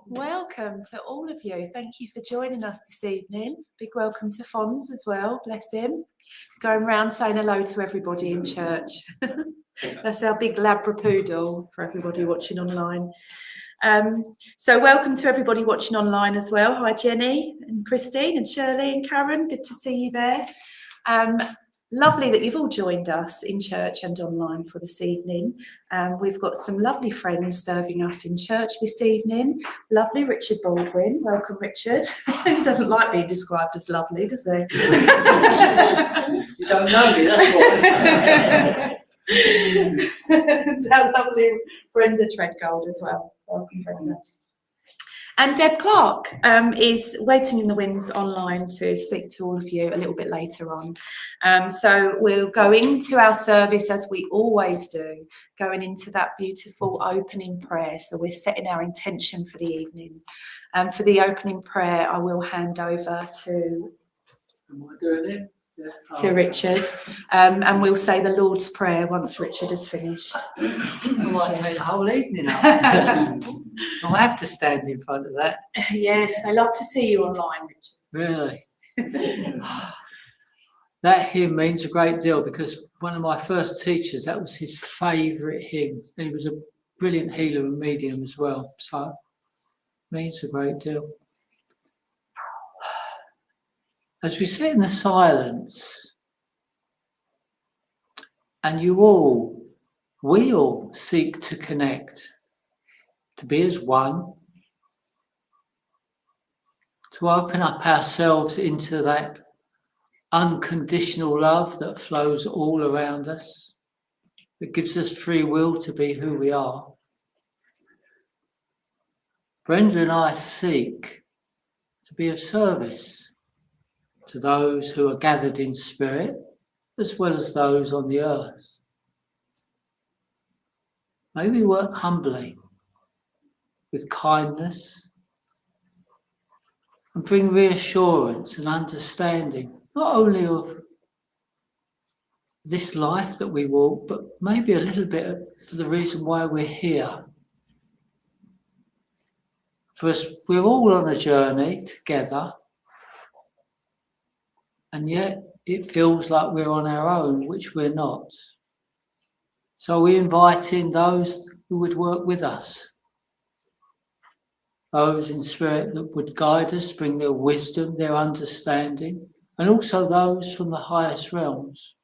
Welcome to all of you. Thank you for joining us this evening. Big welcome to Fons as well, bless him. He's going round saying hello to everybody in church. That's our big Labrapoodle for everybody watching online. So welcome to everybody watching online as well. Hi Jenny and Christine and Shirley and Karen, good to see you there. Lovely that you've all joined us in church and online for this evening. We've got some lovely friends serving us in church this evening. Lovely Richard Baldwin. Welcome, Richard. He doesn't like being described as lovely, does he? You don't know me, that's why. And our lovely Brenda Treadgold as well. Welcome, Brenda. And Deb Clarke is waiting in the wings online to speak to all of you a little bit later on. So we'll go into our service as we always do, going into that beautiful opening prayer. So we're setting our intention for the evening. For the opening prayer, I will hand over to... Am I doing it? Yeah. To Richard, and we'll say the Lord's Prayer once Richard has finished. I might take the whole evening up. I'll have to stand in front of that. Yes, they love to see you online, Richard. Really? That hymn means a great deal because one of my first teachers, that was his favourite hymn. He was a brilliant healer and medium as well, so it means a great deal. As we sit in the silence, and we all seek to connect, to be as one, to open up ourselves into that unconditional love that flows all around us, that gives us free will to be who we are. Brenda and I seek to be of service to those who are gathered in spirit, as well as those on the earth. May we work humbly, with kindness, and bring reassurance and understanding, not only of this life that we walk, but maybe a little bit for the reason why we're here. For us, we're all on a journey together, and yet it feels like we're on our own, which we're not. So we invite in those who would work with us, those in spirit that would guide us, bring their wisdom, their understanding, and also those from the highest realms.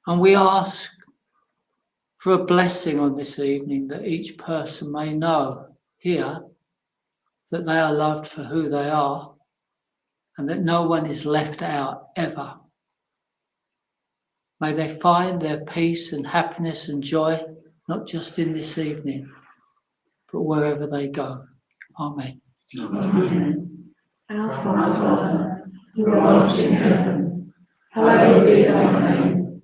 And we ask for a blessing on this evening, that each person may know here that they are loved for who they are, and that no one is left out ever. May they find their peace and happiness and joy, not just in this evening, but wherever they go. Amen. Amen. Our Father, who art in heaven, hallowed be thy name.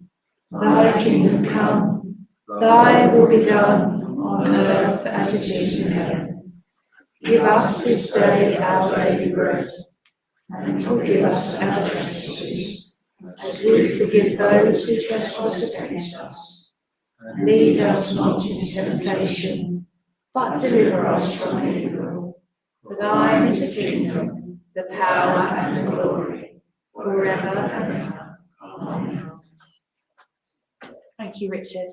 Thy kingdom come, thy will be done on earth as it is in heaven. Give us this day our daily bread, and forgive us our trespasses, as we forgive those who trespass against us. Lead us not into temptation, but deliver us from evil. For thine is the kingdom, the power and the glory, forever and ever. Amen. Thank you, Richard.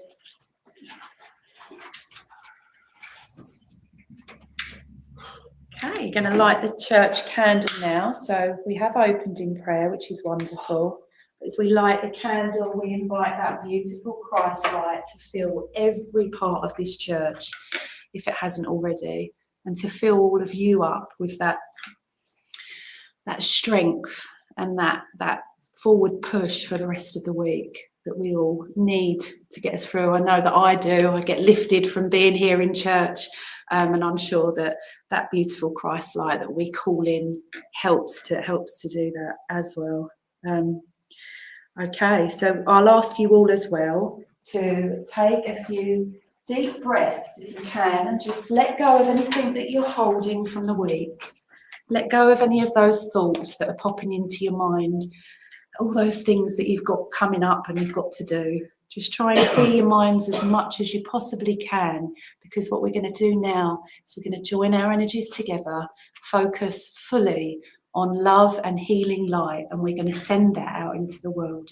Okay, you're going to light the church candle now. So we have opened in prayer, which is wonderful. As we light the candle, we invite that beautiful Christ light to fill every part of this church, if it hasn't already, and to fill all of you up with that strength and that forward push for the rest of the week that we all need to get us through. I know that I do. I get lifted from being here in church. And I'm sure that beautiful Christ light that we call in helps to do that as well. Okay, so I'll ask you all as well to take a few deep breaths if you can, and just let go of anything that you're holding from the week. Let go of any of those thoughts that are popping into your mind, all those things that you've got coming up and you've got to do. Just try and clear your minds as much as you possibly can, because what we're going to do now is we're going to join our energies together, focus fully on love and healing light, and we're going to send that out into the world.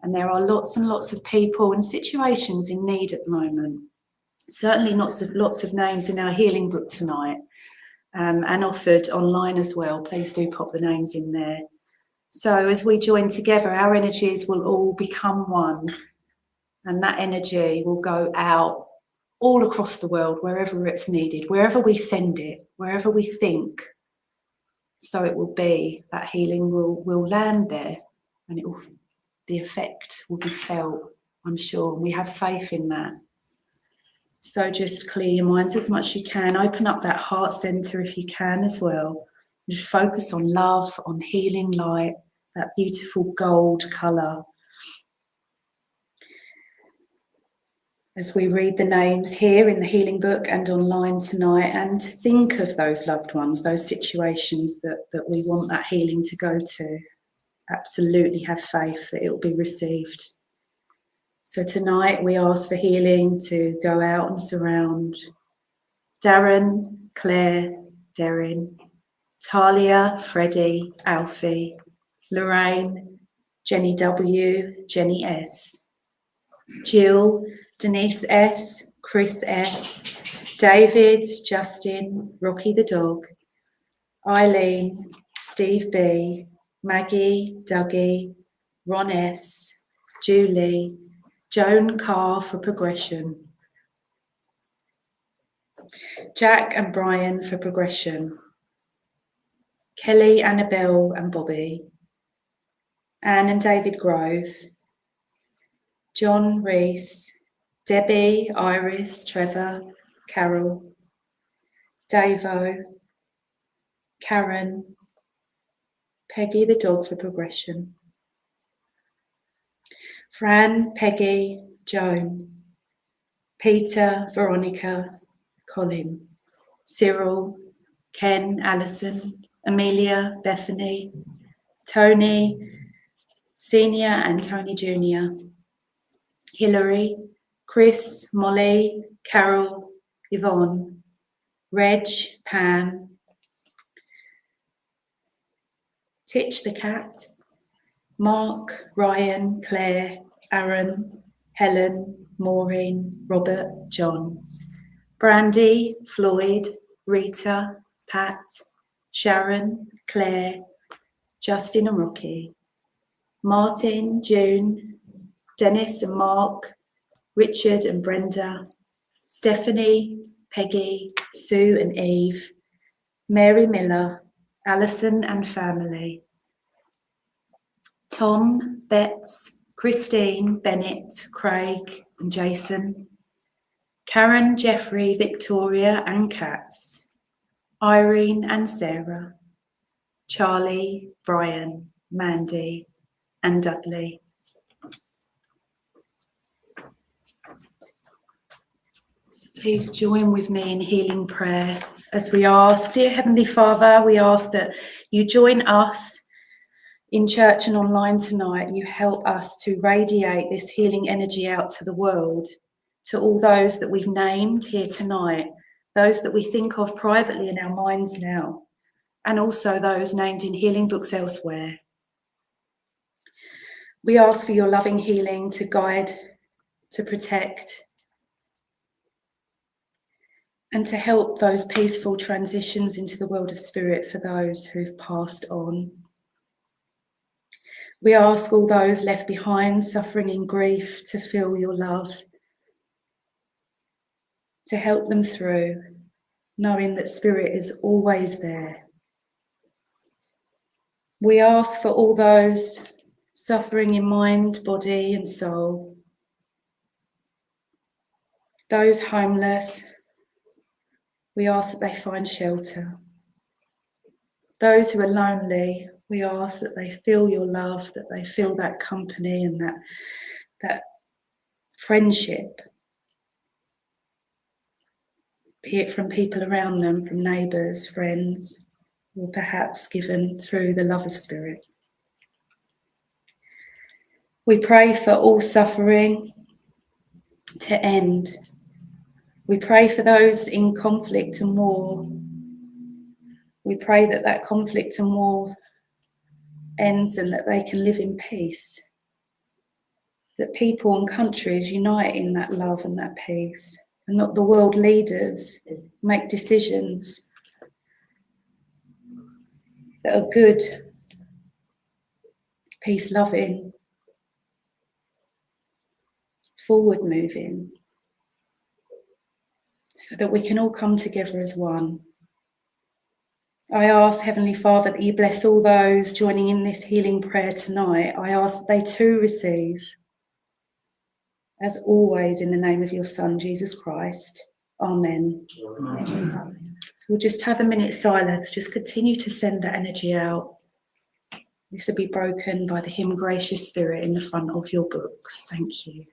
And there are lots and lots of people and situations in need at the moment. Certainly lots of names in our healing book tonight, and offered online as well. Please do pop the names in there. So as we join together, our energies will all become one, and that energy will go out all across the world, wherever it's needed, wherever we send it, wherever we think. So it will be, that healing will land there, and the effect will be felt, I'm sure. We have faith in that. So just clear your minds as much as you can. Open up that heart center if you can as well. Just focus on love, on healing light, that beautiful gold colour. As we read the names here in the healing book and online tonight, and think of those loved ones, those situations that we want that healing to go to. Absolutely have faith that it will be received. So tonight we ask for healing to go out and surround Darren, Claire, Darren, Talia, Freddie, Alfie, Lorraine, Jenny W, Jenny S, Jill, Denise S, Chris S, David, Justin, Rocky the dog, Eileen, Steve B, Maggie, Dougie, Ron S, Julie, Joan Carr for progression, Jack and Brian for progression, Kelly, Annabelle and Bobby, Anne and David Grove, John Reese, Debbie, Iris, Trevor, Carol, Davo, Karen, Peggy the dog for progression, Fran, Peggy, Joan, Peter, Veronica, Colin, Cyril, Ken, Alison, Amelia, Bethany, Tony, Senior and Tony Junior, Hilary, Chris, Molly, Carol, Yvonne, Reg, Pam, Titch the cat, Mark, Ryan, Claire, Aaron, Helen, Maureen, Robert, John, Brandy, Floyd, Rita, Pat, Sharon, Claire, Justin and Rocky, Martin, June, Dennis and Mark, Richard and Brenda, Stephanie, Peggy, Sue and Eve, Mary Miller, Alison and family, Tom, Betts, Christine, Bennett, Craig and Jason, Karen, Jeffrey, Victoria and Katz, Irene and Sarah, Charlie, Brian, Mandy and Dudley. So please join with me in healing prayer as we ask, dear Heavenly Father, we ask that you join us in church and online tonight. You help us to radiate this healing energy out to the world, to all those that we've named here tonight, those that we think of privately in our minds now, and also those named in healing books elsewhere. We ask for your loving healing to guide, to protect, and to help those peaceful transitions into the world of spirit for those who've passed on. We ask all those left behind, suffering in grief, to feel your love, to help them through, knowing that spirit is always there. We ask for all those suffering in mind, body and soul, those homeless, we ask that they find shelter. Those who are lonely, we ask that they feel your love, that they feel that company and that friendship, be it from people around them, from neighbours, friends, or perhaps given through the love of spirit. We pray for all suffering, to end. We pray for those in conflict and war. We pray that that conflict and war ends and that they can live in peace. That people and countries unite in that love and that peace, and not the world leaders make decisions that are good, peace-loving, forward-moving, so that we can all come together as one. I ask, Heavenly Father, that you bless all those joining in this healing prayer tonight. I ask that they too receive, as always, in the name of your Son, Jesus Christ. Amen. Amen. So we'll just have a minute's silence. Just continue to send that energy out. This will be broken by the hymn Gracious Spirit in the front of your books. Thank you.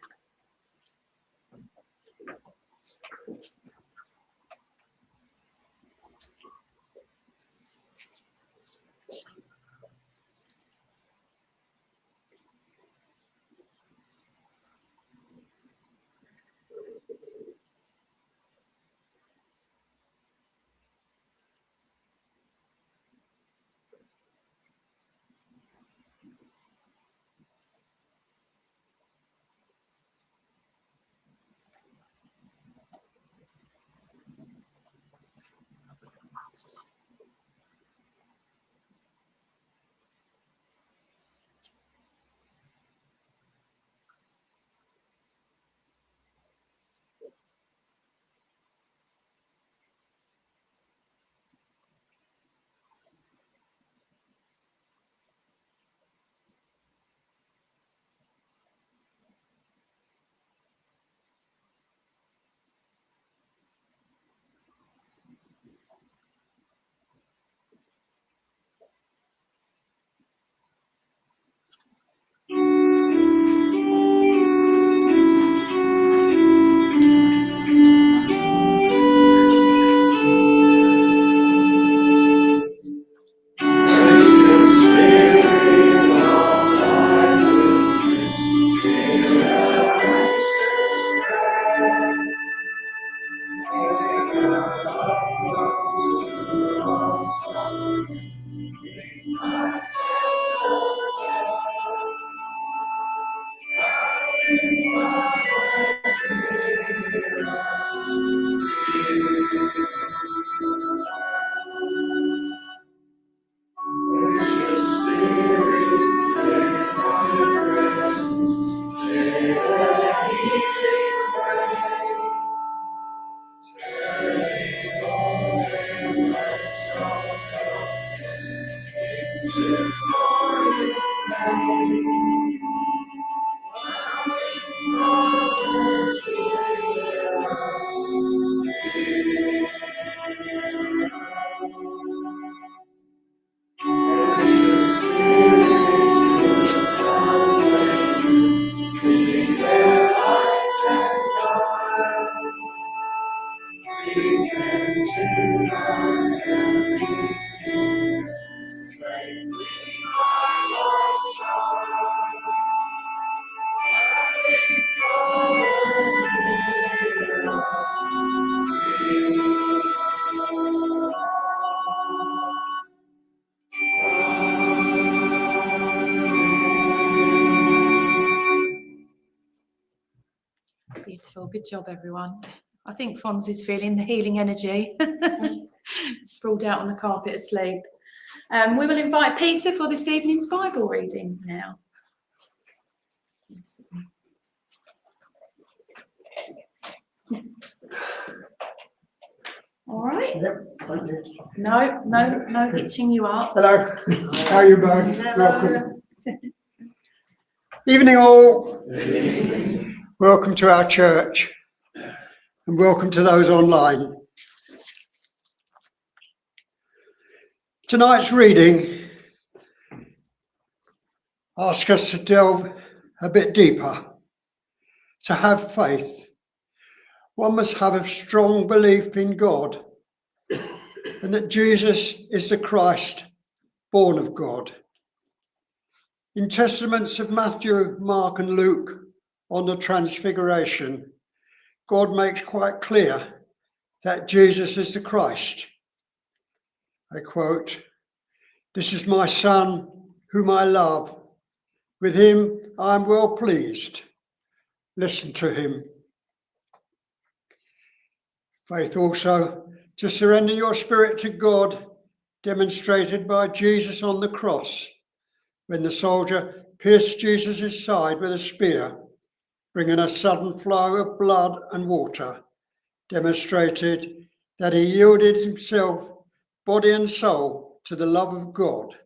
Beautiful. Good job, everyone. I think Fons is feeling the healing energy. Sprawled out on the carpet asleep. We will invite Peter for this evening's Bible reading now. All right. Yep, thank you. No hitching you up. Hello, how are you both? Welcome. Evening all. Welcome to our church and welcome to those online. Tonight's reading asks us to delve a bit deeper. To have faith, one must have a strong belief in God and that Jesus is the Christ, born of God. In testaments of Matthew, Mark and Luke on the Transfiguration, God makes quite clear that Jesus is the Christ. I quote, "This is my Son, whom I love. With him I am well pleased. Listen to him." Faith also to surrender your spirit to God, demonstrated by Jesus on the cross, when the soldier pierced Jesus' side with a spear, bringing a sudden flow of blood and water, demonstrated that he yielded himself, body and soul, to the love of God,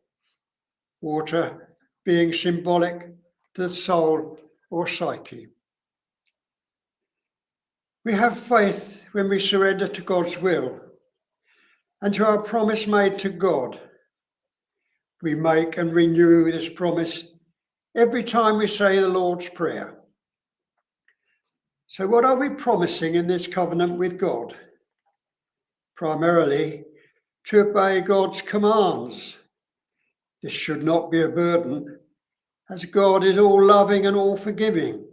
water being symbolic to the soul or psyche. We have faith when we surrender to God's will and to our promise made to God. We make and renew this promise every time we say the Lord's Prayer. So what are we promising in this covenant with God? Primarily, to obey God's commands. This should not be a burden, as God is all loving and all forgiving.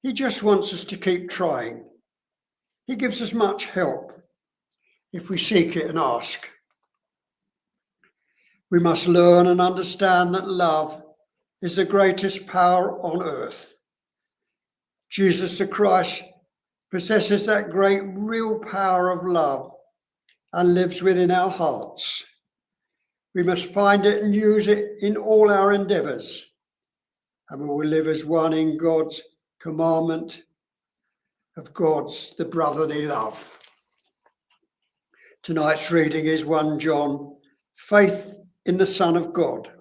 He just wants us to keep trying. He gives us much help if we seek it and ask. We must learn and understand that love is the greatest power on earth. Jesus the Christ possesses that great real power of love and lives within our hearts. We must find it and use it in all our endeavours, and we will live as one in God's commandment of God's the brotherly love. Tonight's reading is 1 John, faith in the Son of God.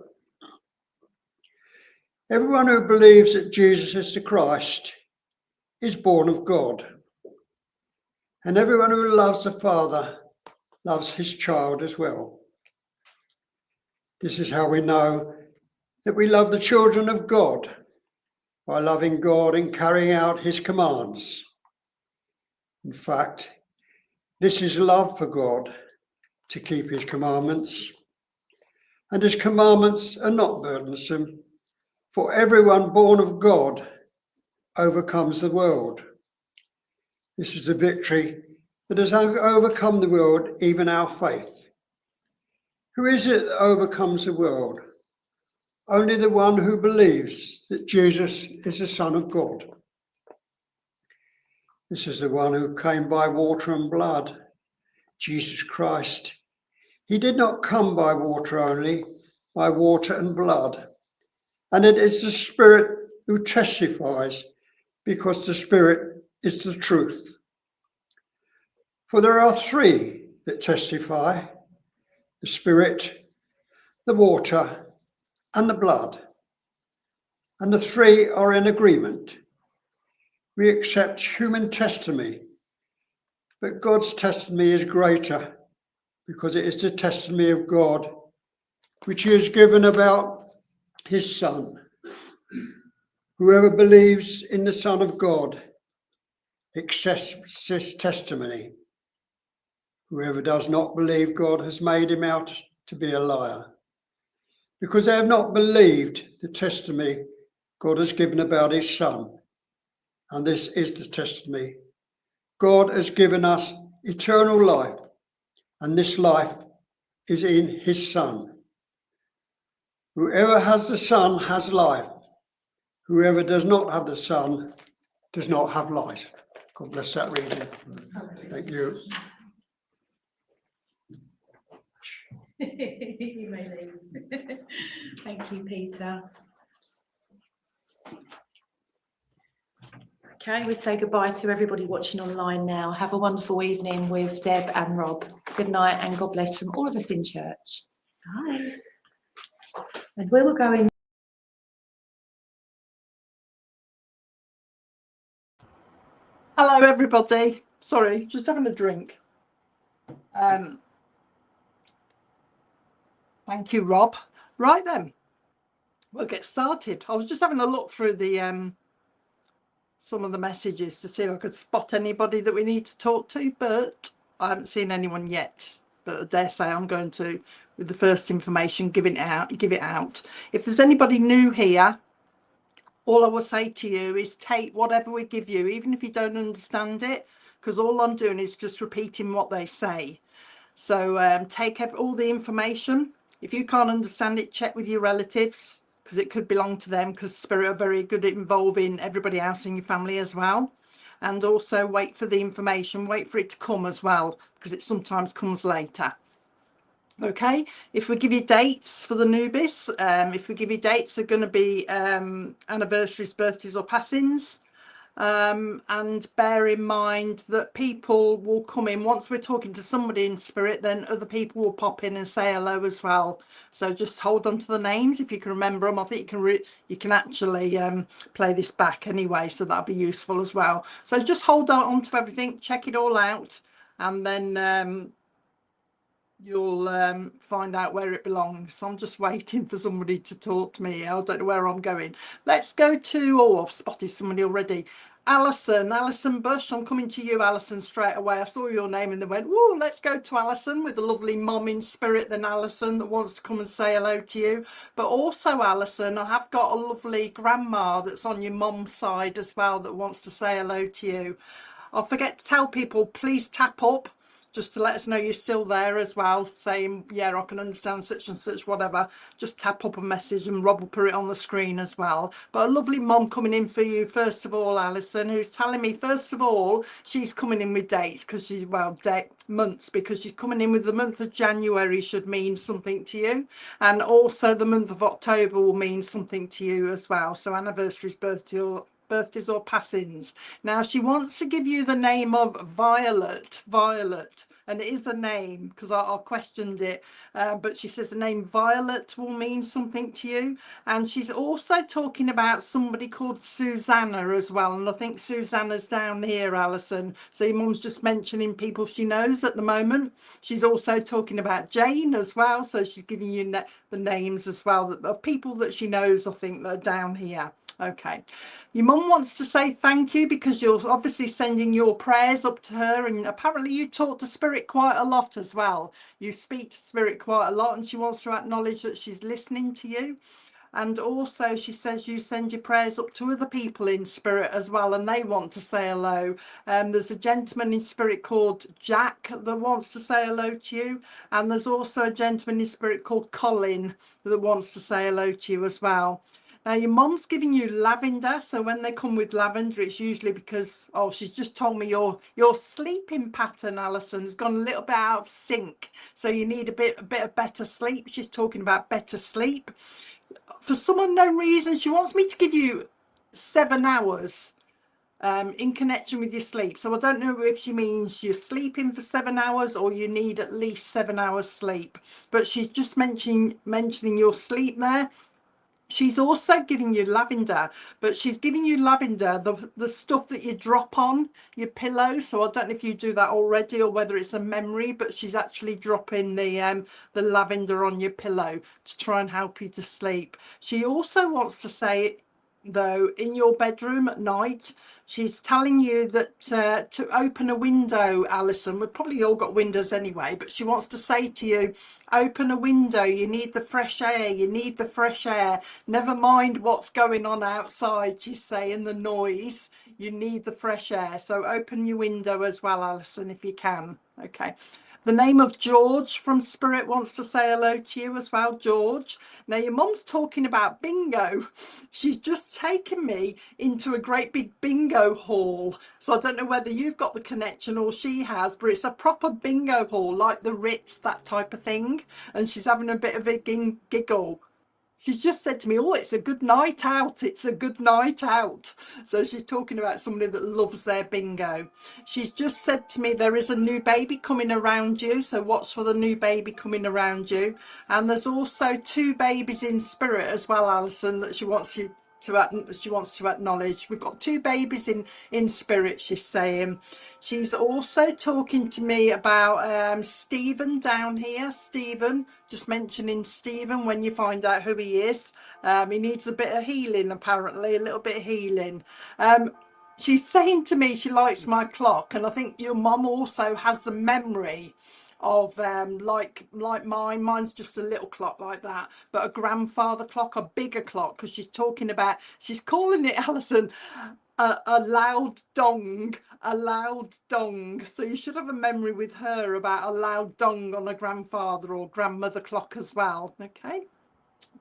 Everyone who believes that Jesus is the Christ is born of God, and everyone who loves the Father loves his child as well. This is how we know that we love the children of God, by loving God and carrying out his commands. In fact, this is love for God, to keep his commandments. And his commandments are not burdensome, for everyone born of God overcomes the world. This is the victory that has overcome the world, even our faith. Who is it that overcomes the world? Only the one who believes that Jesus is the Son of God. This is the one who came by water and blood, Jesus Christ. He did not come by water only, by water and blood. And it is the Spirit who testifies, because the Spirit is the truth. For there are three that testify: the Spirit, the water, and the blood. And the three are in agreement. We accept human testimony, but God's testimony is greater, because it is the testimony of God, which he has given about his Son. Whoever believes in the Son of God accepts his testimony. Whoever does not believe God has made him out to be a liar, because they have not believed the testimony God has given about his Son. And this is the testimony: God has given us eternal life, and this life is in his Son. Whoever has the Son has life. Whoever does not have the Son does not have life. God bless that reading. Thank you. You may leave. Thank you, Peter. Okay, we say goodbye to everybody watching online now. Have a wonderful evening with Deb and Rob. Good night and God bless from all of us in church. Bye. And where we're going. Hello everybody. Sorry, just having a drink. Thank you, Rob. Right then, we'll get started. I was just having a look through the some of the messages to see if I could spot anybody that we need to talk to, but I haven't seen anyone yet. But I dare say I'm going to, with the first information, give it out. If there's anybody new here, all I will say to you is take whatever we give you, even if you don't understand it, because all I'm doing is just repeating what they say. So take all the information. If you can't understand it, check with your relatives, because it could belong to them, because Spirit are very good at involving everybody else in your family as well. And also wait for the information, wait for it to come as well, because it sometimes comes later. Okay, if we give you dates for the newbies, if we give you dates, are going to be anniversaries, birthdays or passings. And bear in mind that people will come in once we're talking to somebody in spirit, then other people will pop in and say hello as well. So just hold on to the names if you can remember them. I think you can actually play this back anyway, so that'll be useful as well. So just hold on to everything, check it all out, and then you'll find out where it belongs. So I'm just waiting for somebody to talk to me. I don't know where I'm going. Let's go to, oh, I've spotted somebody already. Alison Bush. I'm coming to you, Alison, straight away. I saw your name and they went, oh, let's go to Alison, with a lovely mom in spirit than Alison that wants to come and say hello to you. But also, Alison, I have got a lovely grandma that's on your mom's side as well that wants to say hello to you. I'll forget to tell people, please tap up just to let us know you're still there as well, saying, yeah, I can understand such and such, whatever. Just tap up a message and Rob will put it on the screen as well. But a lovely mom coming in for you, first of all, Alison, who's telling me, first of all, she's coming in with dates, because she's, well, months, because she's coming in with the month of January should mean something to you. And also the month of October will mean something to you as well. So anniversaries, birthdays or passings. Now she wants to give you the name of Violet, and it is a name, because I questioned it, but she says the name Violet will mean something to you. And she's also talking about somebody called Susanna as well, and I think Susanna's down here, Alison. So your mum's just mentioning people she knows at the moment. She's also talking about Jane as well, so she's giving you the names as well of people that she knows, I think, that are down here. Okay, your mum wants to say thank you because you're obviously sending your prayers up to her, and apparently you talk to spirit quite a lot as well. You speak to spirit quite a lot, and she wants to acknowledge that she's listening to you. And also she says you send your prayers up to other people in spirit as well, and they want to say hello. There's a gentleman in spirit called Jack that wants to say hello to you, and there's also a gentleman in spirit called Colin that wants to say hello to you as well. Now, your mom's giving you lavender, so when they come with lavender, it's usually because, oh, she's just told me your sleeping pattern, Alison, has gone a little bit out of sync, so you need a bit of better sleep. She's talking about better sleep. For some unknown reason, she wants me to give you 7 hours in connection with your sleep. So I don't know if she means you're sleeping for 7 hours or you need at least 7 hours sleep, but she's just mentioning your sleep there. She's also giving you lavender, but she's giving you lavender, the stuff that you drop on your pillow. So I don't know if you do that already or whether it's a memory, but she's actually dropping the lavender on your pillow to try and help you to sleep. She also wants to say, though, in your bedroom at night, she's telling you that to open a window, Alison. We've probably all got windows anyway, but she wants to say to you, open a window. You need the fresh air. You need the fresh air. Never mind what's going on outside, she's saying, the noise. You need the fresh air. So open your window as well, Alison, if you can. Okay. The name of George from Spirit wants to say hello to you as well, George. Now, your mum's talking about bingo. She's just taken me into a great big bingo hall. So I don't know whether you've got the connection or she has, but it's a proper bingo hall, like the Ritz, that type of thing. And she's having a bit of a giggle. She's just said to me, oh, it's a good night out. It's a good night out. So she's talking about somebody that loves their bingo. She's just said to me, there is a new baby coming around you. So watch for the new baby coming around you. And there's also 2 babies in spirit as well, Alison, that she wants to acknowledge. We've got 2 babies in spirit, she's saying. She's also talking to me about Stephen down here. Stephen, just mentioning Stephen when you find out who he is. He needs a bit of healing, apparently, a little bit of healing. She's saying to me she likes my clock, and I think your mum also has the memory of like mine. Mine's just a little clock like that, but a grandfather clock, a bigger clock, because she's talking about, she's calling it, Alison, a loud dong, a loud dong. So you should have a memory with her about a loud dong on a grandfather or grandmother clock as well. Okay.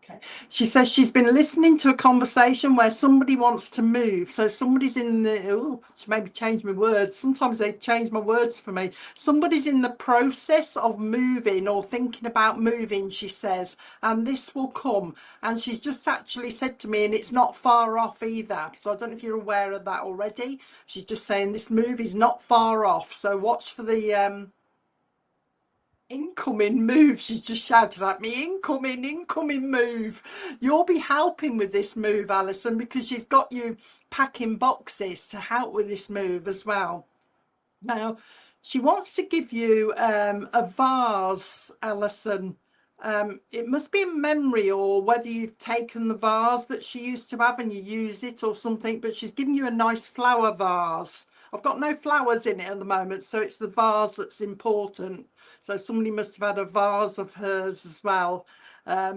Okay. She says she's been listening to a conversation where somebody wants to move. So somebody's in the, oh, she maybe changed my words. Sometimes they change my words for me. Somebody's in the process of moving or thinking about moving, she says, and this will come. And she's just actually said to me, and it's not far off either. So I don't know if you're aware of that already. She's just saying this move is not far off. So watch for the incoming move. She's just shouted at me, incoming move. You'll be helping with this move, Alison, because she's got you packing boxes to help with this move as well. Now she wants to give you a vase, Alison. It must be a memory, or whether you've taken the vase that she used to have and you use it or something, but she's giving you a nice flower vase. I've got no flowers in it at the moment, so it's the vase that's important. So somebody must have had a vase of hers as well.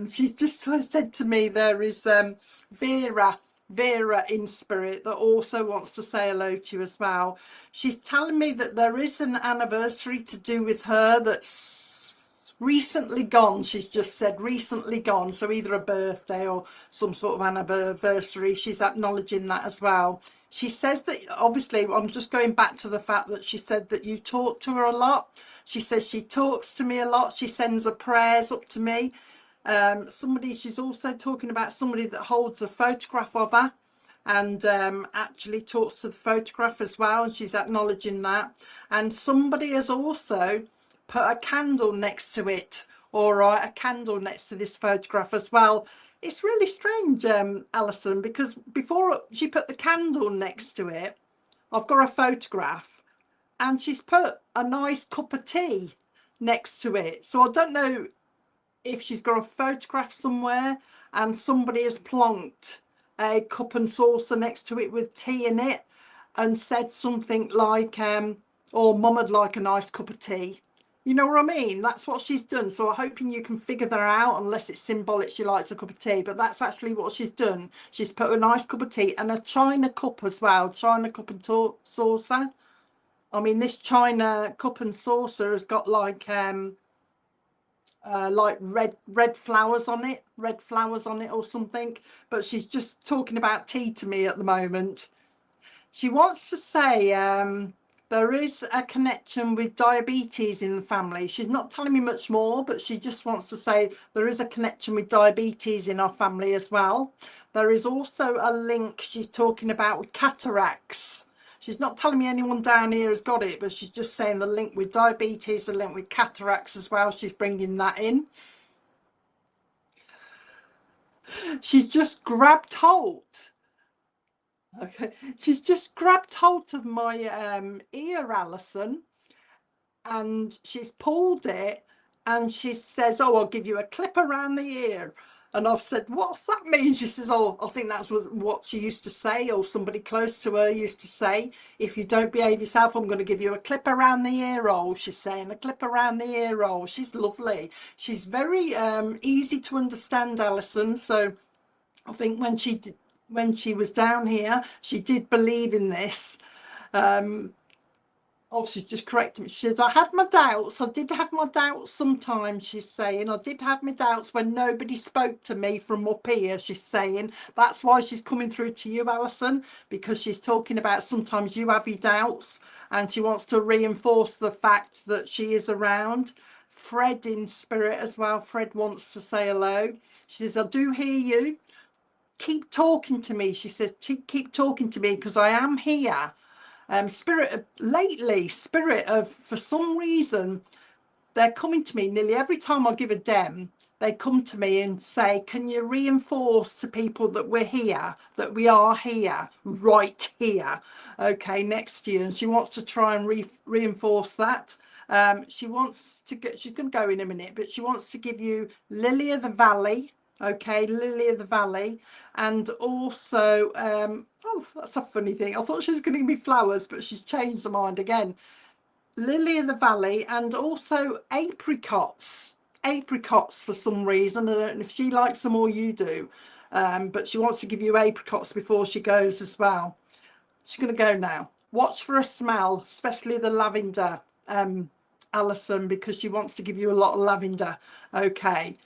She's just said to me there is Vera in spirit that also wants to say hello to you as well. She's telling me that there is an anniversary to do with her that's recently gone. She's just said recently gone, so either a birthday or some sort of anniversary. She's acknowledging that as well. She says that, obviously, I'm just going back to the fact that she said that you talk to her a lot. She says she talks to me a lot. She sends her prayers up to me. She's also talking about somebody that holds a photograph of her and actually talks to the photograph as well, and she's acknowledging that. And somebody has also put a candle next to it, all right, a candle next to this photograph as well. It's really strange, Alison, because before she put the candle next to it, I've got a photograph and she's put a nice cup of tea next to it. So I don't know if she's got a photograph somewhere and somebody has plonked a cup and saucer next to it with tea in it and said something like, oh, Mum would like a nice cup of tea. You know what I mean? That's what she's done. So I'm hoping you can figure that out, unless it's symbolic she likes a cup of tea. But that's actually what she's done. She's put a nice cup of tea and a china cup as well. China cup and saucer. I mean, this china cup and saucer has got like red flowers on it, or something. But she's just talking about tea to me at the moment. She wants to say there is a connection with diabetes in the family. She's not telling me much more, but she just wants to say there is a connection with diabetes in our family as well. There is also a link she's talking about with cataracts. She's not telling me anyone down here has got it, but she's just saying the link with diabetes, the link with cataracts as well. She's bringing that in. She's just grabbed hold. Okay, she's just grabbed hold of my ear, Alison, and she's pulled it, and she says, oh, I'll give you a clip around the ear. And I've said, what's that mean? She says, oh, I think that's what she used to say, or somebody close to her used to say, if you don't behave yourself, I'm going to give you a clip around the ear hole. She's saying a clip around the ear hole. She's lovely. She's very easy to understand, Alison. So I think when she was down here, she did believe in this. Oh, she's just correcting me. She says, I had my doubts. I did have my doubts sometimes, she's saying. I did have my doubts when nobody spoke to me from up here, she's saying. That's why she's coming through to you, Alison, because she's talking about sometimes you have your doubts, and she wants to reinforce the fact that she is around. Fred in spirit as well. Fred wants to say hello. She says, I do hear you. Keep talking to me, she says. Keep talking to me, because I am here. Spirit of, for some reason, they're coming to me nearly every time I give a dem. They come to me and say, can you reinforce to people that we're here, that we are here, right here, okay, next to you? And she wants to try and reinforce that. She wants to get, she's going to go in a minute, but she wants to give you Lily of the Valley. Okay, Lily of the Valley, and also oh, that's a funny thing. I thought she was going to give me flowers, but she's changed her mind again. lily of the valley, and also apricots. Apricots for some reason. I don't know if she likes them or you do, but she wants to give you apricots before she goes as well. She's going to go now. Watch for a smell, especially the lavender, Alison, because she wants to give you a lot of lavender. Okay.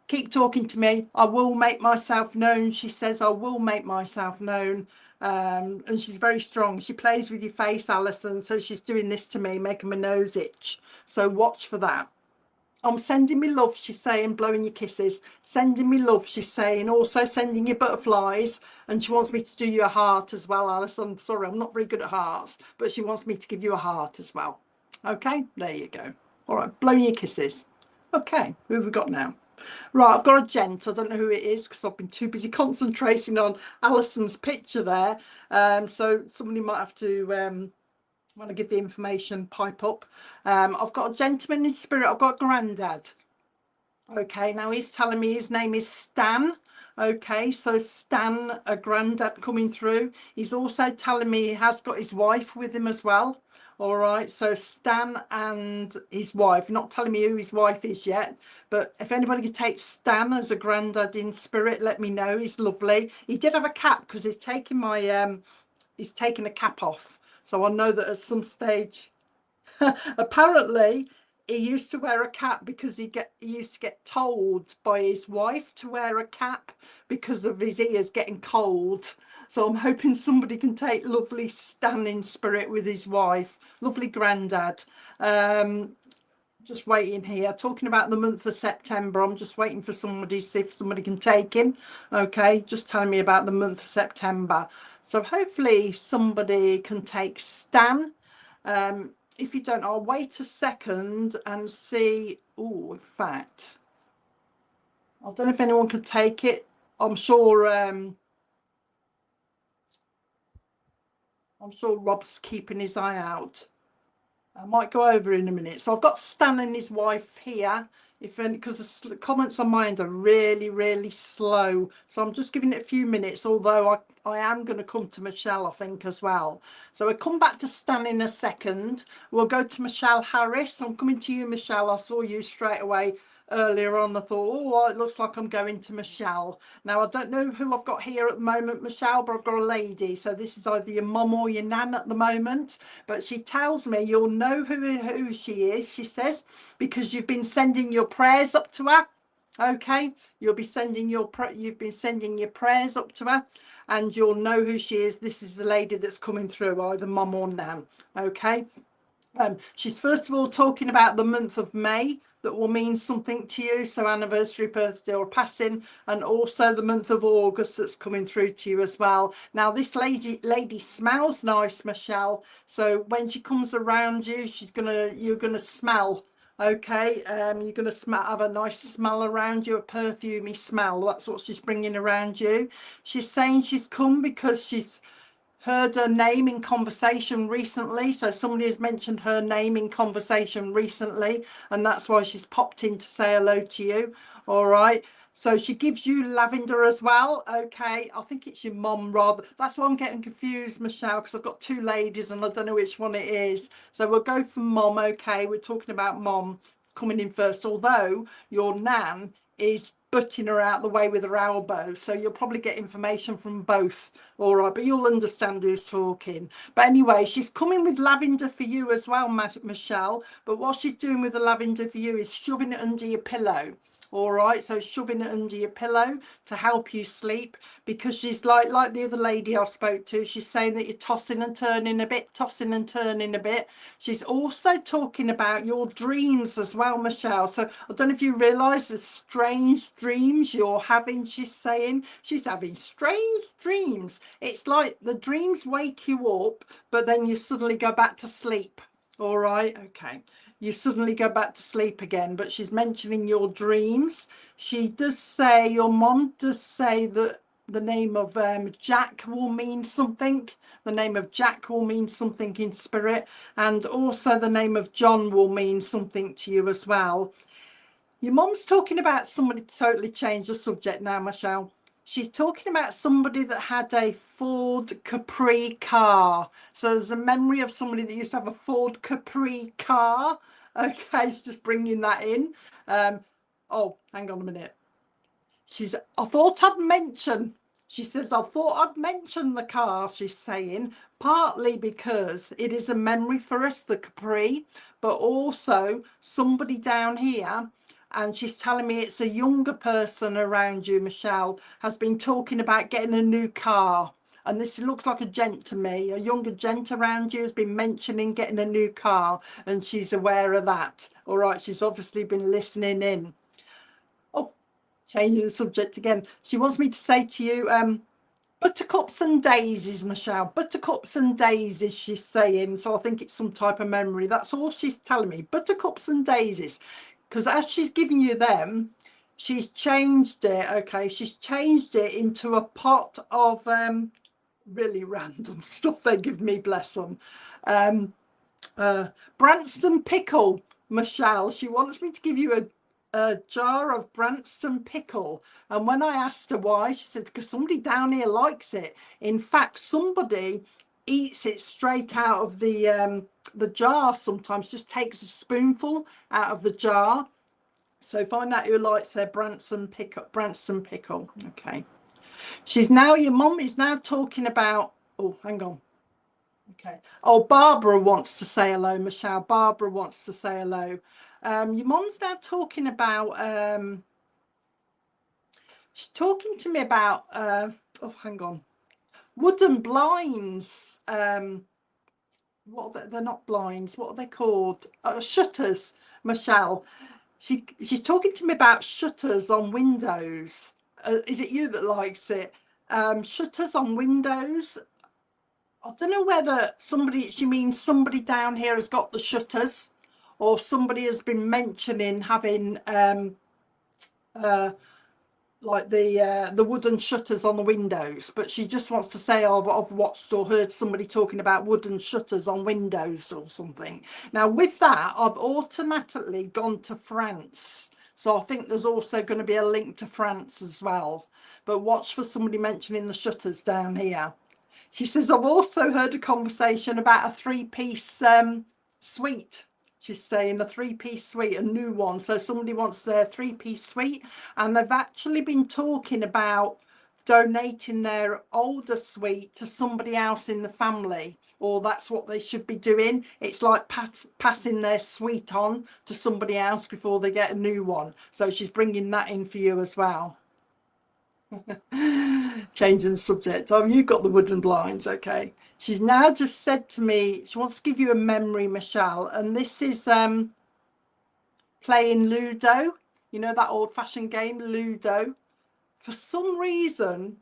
Keep talking to me. I will make myself known. She says, I will make myself known. And she's very strong. She plays with your face, Alison. So she's doing this to me, making my nose itch. So watch for that. I'm sending me love, she's saying, blowing your kisses. Sending me love, she's saying, also sending you butterflies. And she wants me to do you a heart as well, Alice. I'm sorry, I'm not very good at hearts, but she wants me to give you a heart as well. Okay, there you go. All right, blowing your kisses. Okay, who have we got now? Right, I've got a gent. I don't know who it is because I've been too busy concentrating on Alison's picture there. So somebody might have to... want to give the information, pipe up. I've got a gentleman in spirit. I've got a granddad. Okay, now he's telling me his name is Stan. Okay, so Stan, a granddad coming through. He's also telling me he has got his wife with him as well. All right, so Stan and his wife. Not telling me who his wife is yet, but if anybody could take Stan as a granddad in spirit, let me know. He's lovely. He did have a cap because he's taking my he's taken a cap off. So I know that at some stage, apparently, he used to wear a cap because he used to get told by his wife to wear a cap because of his ears getting cold. So I'm hoping somebody can take lovely Stan in spirit with his wife. Lovely granddad. Just waiting here, talking about the month of September. I'm just waiting for somebody to see if somebody can take him. Okay, just telling me about the month of September. So hopefully somebody can take Stan. If you don't, I'll wait a second and see. Oh, in fact, I don't know if anyone could take it. I'm sure Rob's keeping his eye out. I might go over in a minute. So I've got Stan and his wife here, because the comments on mine are really, really slow. So I'm just giving it a few minutes, although I am going to come to Michelle, I think, as well. So we'll come back to Stan in a second. We'll go to Michelle Harris. I'm coming to you, Michelle. I saw you straight away earlier on. I thought, oh, it looks like I'm going to Michelle. Now, I don't know who I've got here at the moment, Michelle, but I've got a lady. So this is either your mum or your nan at the moment. But she tells me you'll know who she is, she says, because you've been sending your prayers up to her. Okay, you've been sending your prayers up to her, and you'll know who she is. This is the lady that's coming through, either mum or nan. Okay. She's first of all talking about the month of May that will mean something to you, so anniversary, birthday or passing, and also the month of August that's coming through to you as well. Now this lady smells nice, Michelle, so when she comes around you, you're gonna smell. Okay, you're gonna have a nice smell around you, a perfumey smell. That's what she's bringing around you. She's saying she's come because she's heard her name in conversation recently. So somebody has mentioned her name in conversation recently, and that's why she's popped in to say hello to you. All right. So she gives you lavender as well. Okay. I think it's your mum rather. That's why I'm getting confused, Michelle, because I've got two ladies and I don't know which one it is. So we'll go for mum. Okay. We're talking about mum coming in first, although your nan is butting her out the way with her elbow, so you'll probably get information from both. All right, but you'll understand who's talking. But anyway, she's coming with lavender for you as well, Michelle, but what she's doing with the lavender for you is shoving it under your pillow. All right, so shoving it under your pillow to help you sleep, because she's like the other lady I spoke to, she's saying that you're tossing and turning a bit. She's also talking about your dreams as well, Michelle. So I don't know if you realise the strange dreams you're having. She's saying she's having strange dreams. It's like the dreams wake you up, but then you suddenly go back to sleep. All right, okay. You suddenly go back to sleep again, but she's mentioning your dreams. She does say, your mom does say that the name of Jack will mean something. The name of Jack will mean something in spirit, and also the name of John will mean something to you as well. Your mom's talking about somebody. Totally change the subject now, Michelle. she's talking about somebody that had a Ford Capri car. So there's a memory of somebody that used to have a Ford Capri car. Okay, she's just bringing that in. Oh, hang on a minute. She says, I thought I'd mention the car, she's saying, partly because it is a memory for us, the Capri, but also somebody down here, and she's telling me it's a younger person around you, Michelle, has been talking about getting a new car. And this looks like a gent to me. A younger gent around you has been mentioning getting a new car, and she's aware of that. All right, she's obviously been listening in. Oh, changing the subject again. She wants me to say to you, buttercups and daisies, Michelle. Buttercups and daisies, she's saying. So I think it's some type of memory. That's all she's telling me. Buttercups and daisies. Because as she's giving you them, she's changed it. Okay, she's changed it into a pot of really random stuff they give me, bless them. Branston pickle, Michelle. She wants me to give you a jar of Branston pickle. And when I asked her why, she said, because somebody down here likes it. In fact, somebody eats it straight out of the jar sometimes, just takes a spoonful out of the jar. So find out who likes their Branston pickle. Okay. Your mum is now talking about, oh, hang on. Okay. Oh, Barbara wants to say hello, Michelle. Barbara wants to say hello. Your mum's now talking about, she's talking to me about, oh, hang on, wooden blinds. They're not blinds. What are they called? Shutters, Michelle. She's talking to me about shutters on windows. Is it you that likes it? Shutters on windows. I don't know whether she means somebody down here has got the shutters, or somebody has been mentioning having like the wooden shutters on the windows, but she just wants to say, I've watched or heard somebody talking about wooden shutters on windows or something. Now with that, I've automatically gone to France, so I think there's also going to be a link to France as well, but watch for somebody mentioning the shutters down here. She says, I've also heard a conversation about a three-piece suite. She's saying a three-piece suite, a new one. So somebody wants their three-piece suite, and they've actually been talking about donating their older suite to somebody else in the family, or that's what they should be doing. It's like passing their suite on to somebody else before they get a new one. So she's bringing that in for you as well. Changing the subject. Oh, you got the wooden blinds. Okay. She's now just said to me, she wants to give you a memory, Michelle, and this is playing Ludo. You know that old-fashioned game, Ludo. For some reason,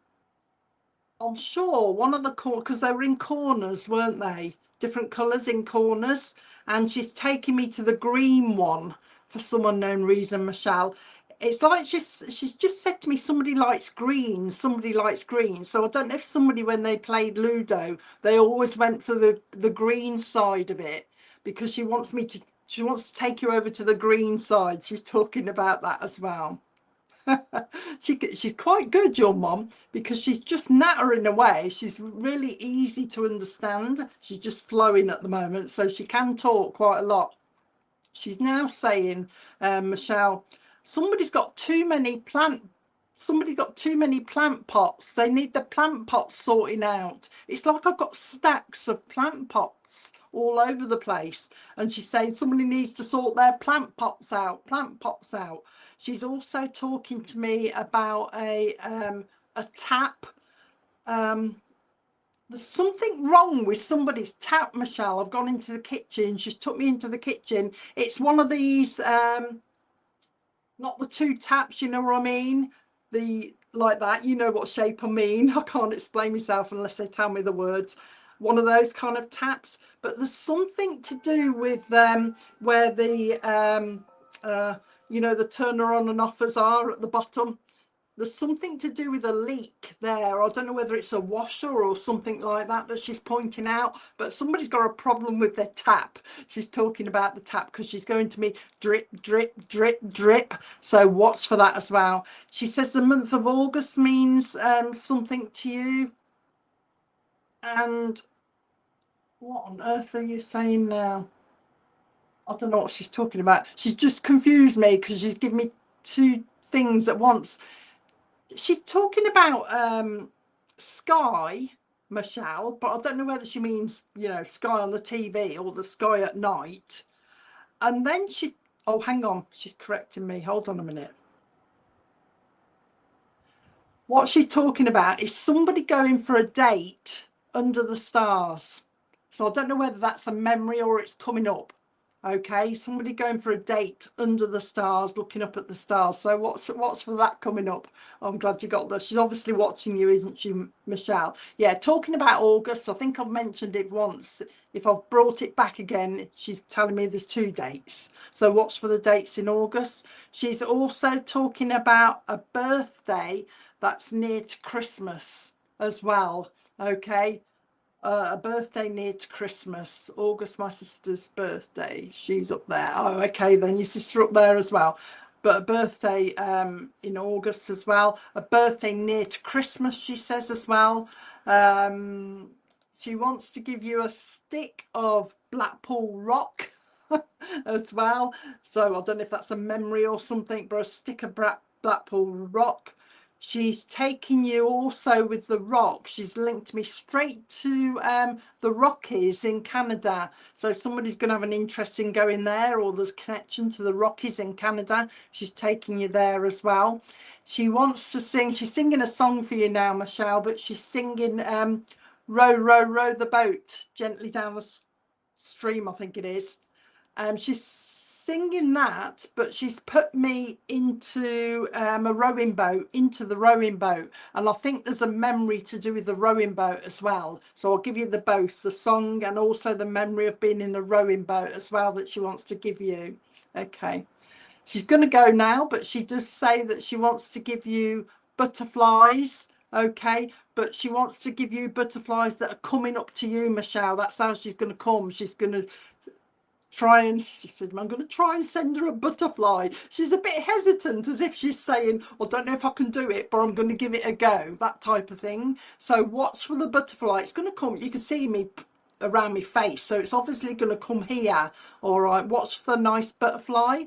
I'm sure one of the corners, because they were in corners, weren't they? Different colours in corners. And she's taking me to the green one for some unknown reason, Michelle. It's like she's just said to me, somebody likes green. So I don't know if somebody, when they played Ludo, they always went for the green side of it, because she wants to take you over to the green side. She's talking about that as well. She's quite good, your mum, because she's just nattering away. She's really easy to understand. She's just flowing at the moment, so she can talk quite a lot. She's now saying, Michelle, somebody's got too many plant pots. They need the plant pots sorting out. It's like I've got stacks of plant pots all over the place. And she's saying somebody needs to sort their plant pots out. She's also talking to me about a tap. There's something wrong with somebody's tap, Michelle. I've gone into the kitchen. She's took me into the kitchen. It's one of these, not the two taps, you know what I mean? Like that, you know what shape I mean. I can't explain myself unless they tell me the words. One of those kind of taps. But there's something to do with where the, the turner on and offers are at the bottom. there's something to do with a leak there. I don't know whether it's a washer or something like that that she's pointing out, but somebody's got a problem with their tap. She's talking about the tap because she's going to me drip, drip, drip, drip. So watch for that as well. She says the month of August means something to you. And what on earth are you saying now? I don't know what she's talking about. She's just confused me because she's given me two things at once. She's talking about sky, Michelle, but I don't know whether she means, you know, sky on the TV or the sky at night. And then oh, hang on, she's correcting me. Hold on a minute. What she's talking about is somebody going for a date under the stars. So I don't know whether that's a memory or it's coming up. Okay, somebody going for a date under the stars, looking up at the stars. So what's for that coming up? Oh, I'm glad you got that. She's obviously watching you, isn't she, Michelle? Yeah, talking about August, I think I've mentioned it once. If I've brought it back again, she's telling me there's 2 dates. So watch for the dates in August. She's also talking about a birthday that's near to Christmas as well. Okay. A birthday near to Christmas. August, my sister's birthday. She's up there. Oh, okay, then your sister up there as well. But a birthday in August as well. A birthday near to Christmas, she says as well. She wants to give you a stick of Blackpool rock as well. So I don't know if that's a memory or something, but a stick of Blackpool rock. She's taking you also with the rock. She's linked me straight to the Rockies in Canada. So somebody's going to have an interest in going there, or there's connection to the Rockies in Canada. She's taking you there as well. She wants to sing. She's singing a song for you now, Michelle, but she's singing Row, Row, Row the Boat Gently Down the Stream, I think it is. She's singing that, but she's put me into a rowing boat, into the rowing boat, and I think there's a memory to do with the rowing boat as well. So I'll give you both the song and also the memory of being in the rowing boat as well that she wants to give you. Okay, she's going to go now, but she does say that she wants to give you butterflies. Okay, but she wants to give you butterflies that are coming up to you, Michelle. That's how she's going to come. She's going to she said, I'm going to try and send her a butterfly. She's a bit hesitant, as if she's saying, I don't know if I can do it, but I'm going to give it a go, that type of thing. So watch for the butterfly. It's going to come. You can see me around my face, so it's obviously going to come here. All right, watch for the nice butterfly.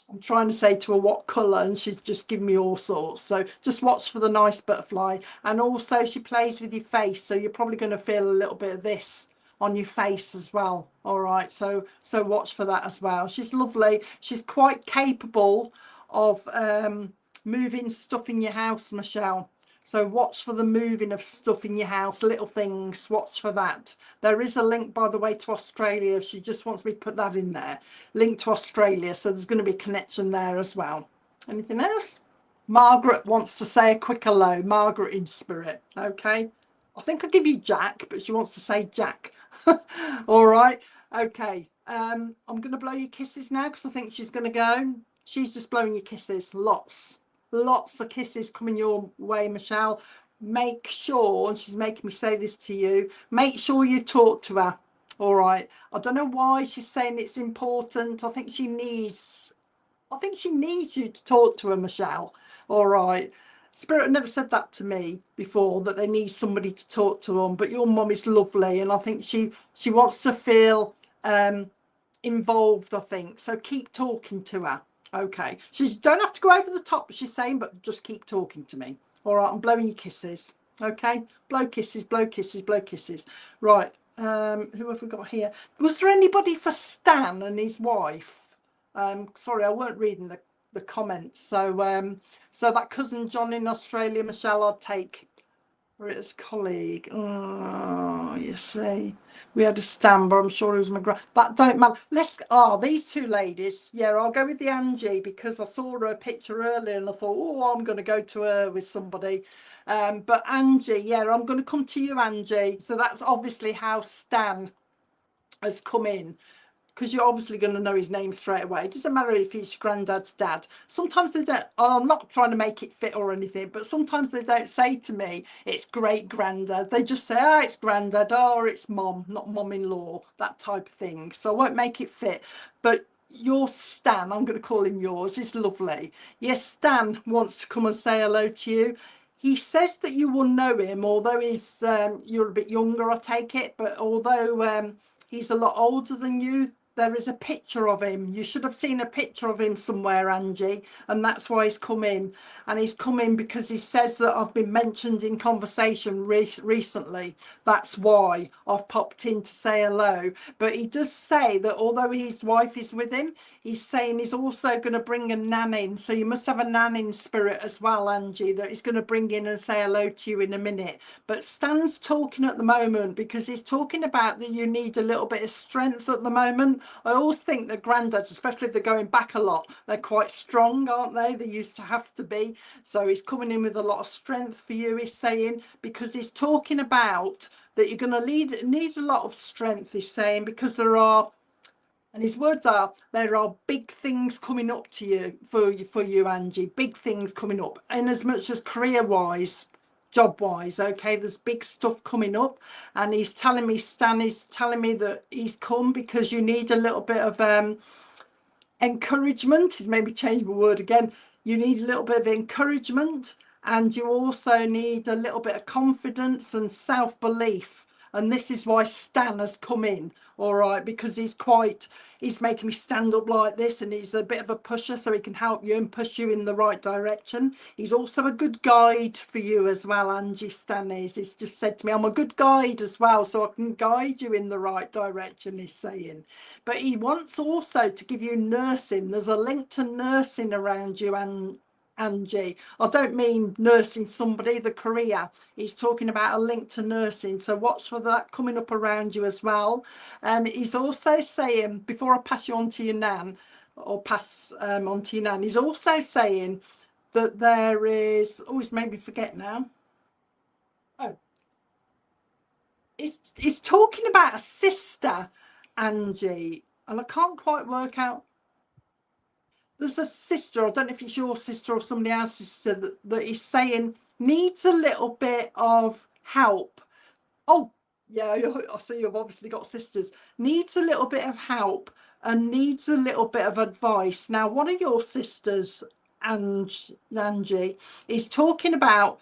I'm trying to say to her what colour, and she's just giving me all sorts. So just watch for the nice butterfly. And also she plays with your face, so you're probably going to feel a little bit of this on your face as well. All right, so watch for that as well. She's lovely. She's quite capable of moving stuff in your house, Michelle. So watch for the moving of stuff in your house, little things. Watch for that. There is a link, by the way, to Australia. She just wants me to put that in there. Link to Australia. So there's going to be a connection there as well. Anything else? Margaret wants to say a quick hello. Margaret in spirit. Okay. I think I'll give you Jack, but she wants to say Jack. All right. Okay. I'm going to blow you kisses now because I think she's going to go. She's just blowing you kisses. Lots of kisses coming your way, Michelle. Make sure, and she's making me say this to you, make sure you talk to her. All right. I don't know why she's saying it's important. I think she needs you to talk to her, Michelle. All right. Spirit never said that to me before, that they need somebody to talk to them, but your mum is lovely, and I think she wants to feel involved, I think. So keep talking to her. Okay. She don't have to go over the top, she's saying, but just keep talking to me. All right, I'm blowing you kisses. Okay. Blow kisses, blow kisses, blow kisses. Right. Who have we got here? Was there anybody for Stan and his wife? Sorry, I weren't reading the comments. So so that cousin John in Australia, Michelle, I'd take. Or his colleague. Oh, you see, we had a Stan, but I'm sure it was McGrath. That don't matter. These two ladies. Yeah, I'll go with the Angie because I saw her picture earlier and I thought, oh, I'm going to go to her with somebody. But Angie, yeah, I'm going to come to you, Angie. So that's obviously how Stan has come in. because you're obviously going to know his name straight away. It doesn't matter if he's your granddad's dad. Sometimes they don't. I'm not trying to make it fit or anything, but sometimes they don't say to me, it's great granddad. They just say, oh, it's granddad, or it's mom, not mom-in-law, that type of thing. So I won't make it fit. But your Stan, I'm going to call him yours, is lovely. Yes, Stan wants to come and say hello to you. He says that you will know him, although he's you're a bit younger, I take it, but although he's a lot older than you, there is a picture of him. You should have seen a picture of him somewhere, Angie, and that's why he's come in. And he's come in because he says that I've been mentioned in conversation recently. That's why I've popped in to say hello. But he does say that although his wife is with him, he's saying he's also going to bring a nan in. So you must have a nan in spirit as well, Angie, that he's going to bring in and say hello to you in a minute. But Stan's talking at the moment because he's talking about that you need a little bit of strength at the moment. I always think that granddads, especially if they're going back a lot, they're quite strong, aren't they? They used to have to be. So he's coming in with a lot of strength for you, he's saying, because he's talking about that you're going to need a lot of strength, he's saying, because there are, and his words are, there are big things coming up to you, for you, Angie, big things coming up, in as much as career-wise, job-wise, okay, there's big stuff coming up. And he's telling me, Stan is telling me that he's come because you need a little bit of encouragement. He's maybe changed my word again. You need a little bit of encouragement, and you also need a little bit of confidence and self-belief. And this is why Stan has come in, all right, because he's making me stand up like this, and he's a bit of a pusher, so he can help you and push you in the right direction. He's also a good guide for you as well, Angie. Stan is. He's just said to me, I'm a good guide as well, so I can guide you in the right direction, he's saying. But he wants also to give you nursing. There's a link to nursing around you, and Angie, I don't mean nursing somebody, the career. He's talking about a link to nursing, so watch for that coming up around you as well. He's also saying, before I pass you on to your nan, or pass on to your nan, he's also saying that there is, oh, he's made me forget now. Oh, he's talking about a sister, Angie, and I can't quite work out. There's a sister, I don't know if it's your sister or somebody else's sister, that is saying needs a little bit of help. Oh, yeah, I see you've obviously got sisters. Needs a little bit of help and needs a little bit of advice. Now, one of your sisters, Angie, is talking about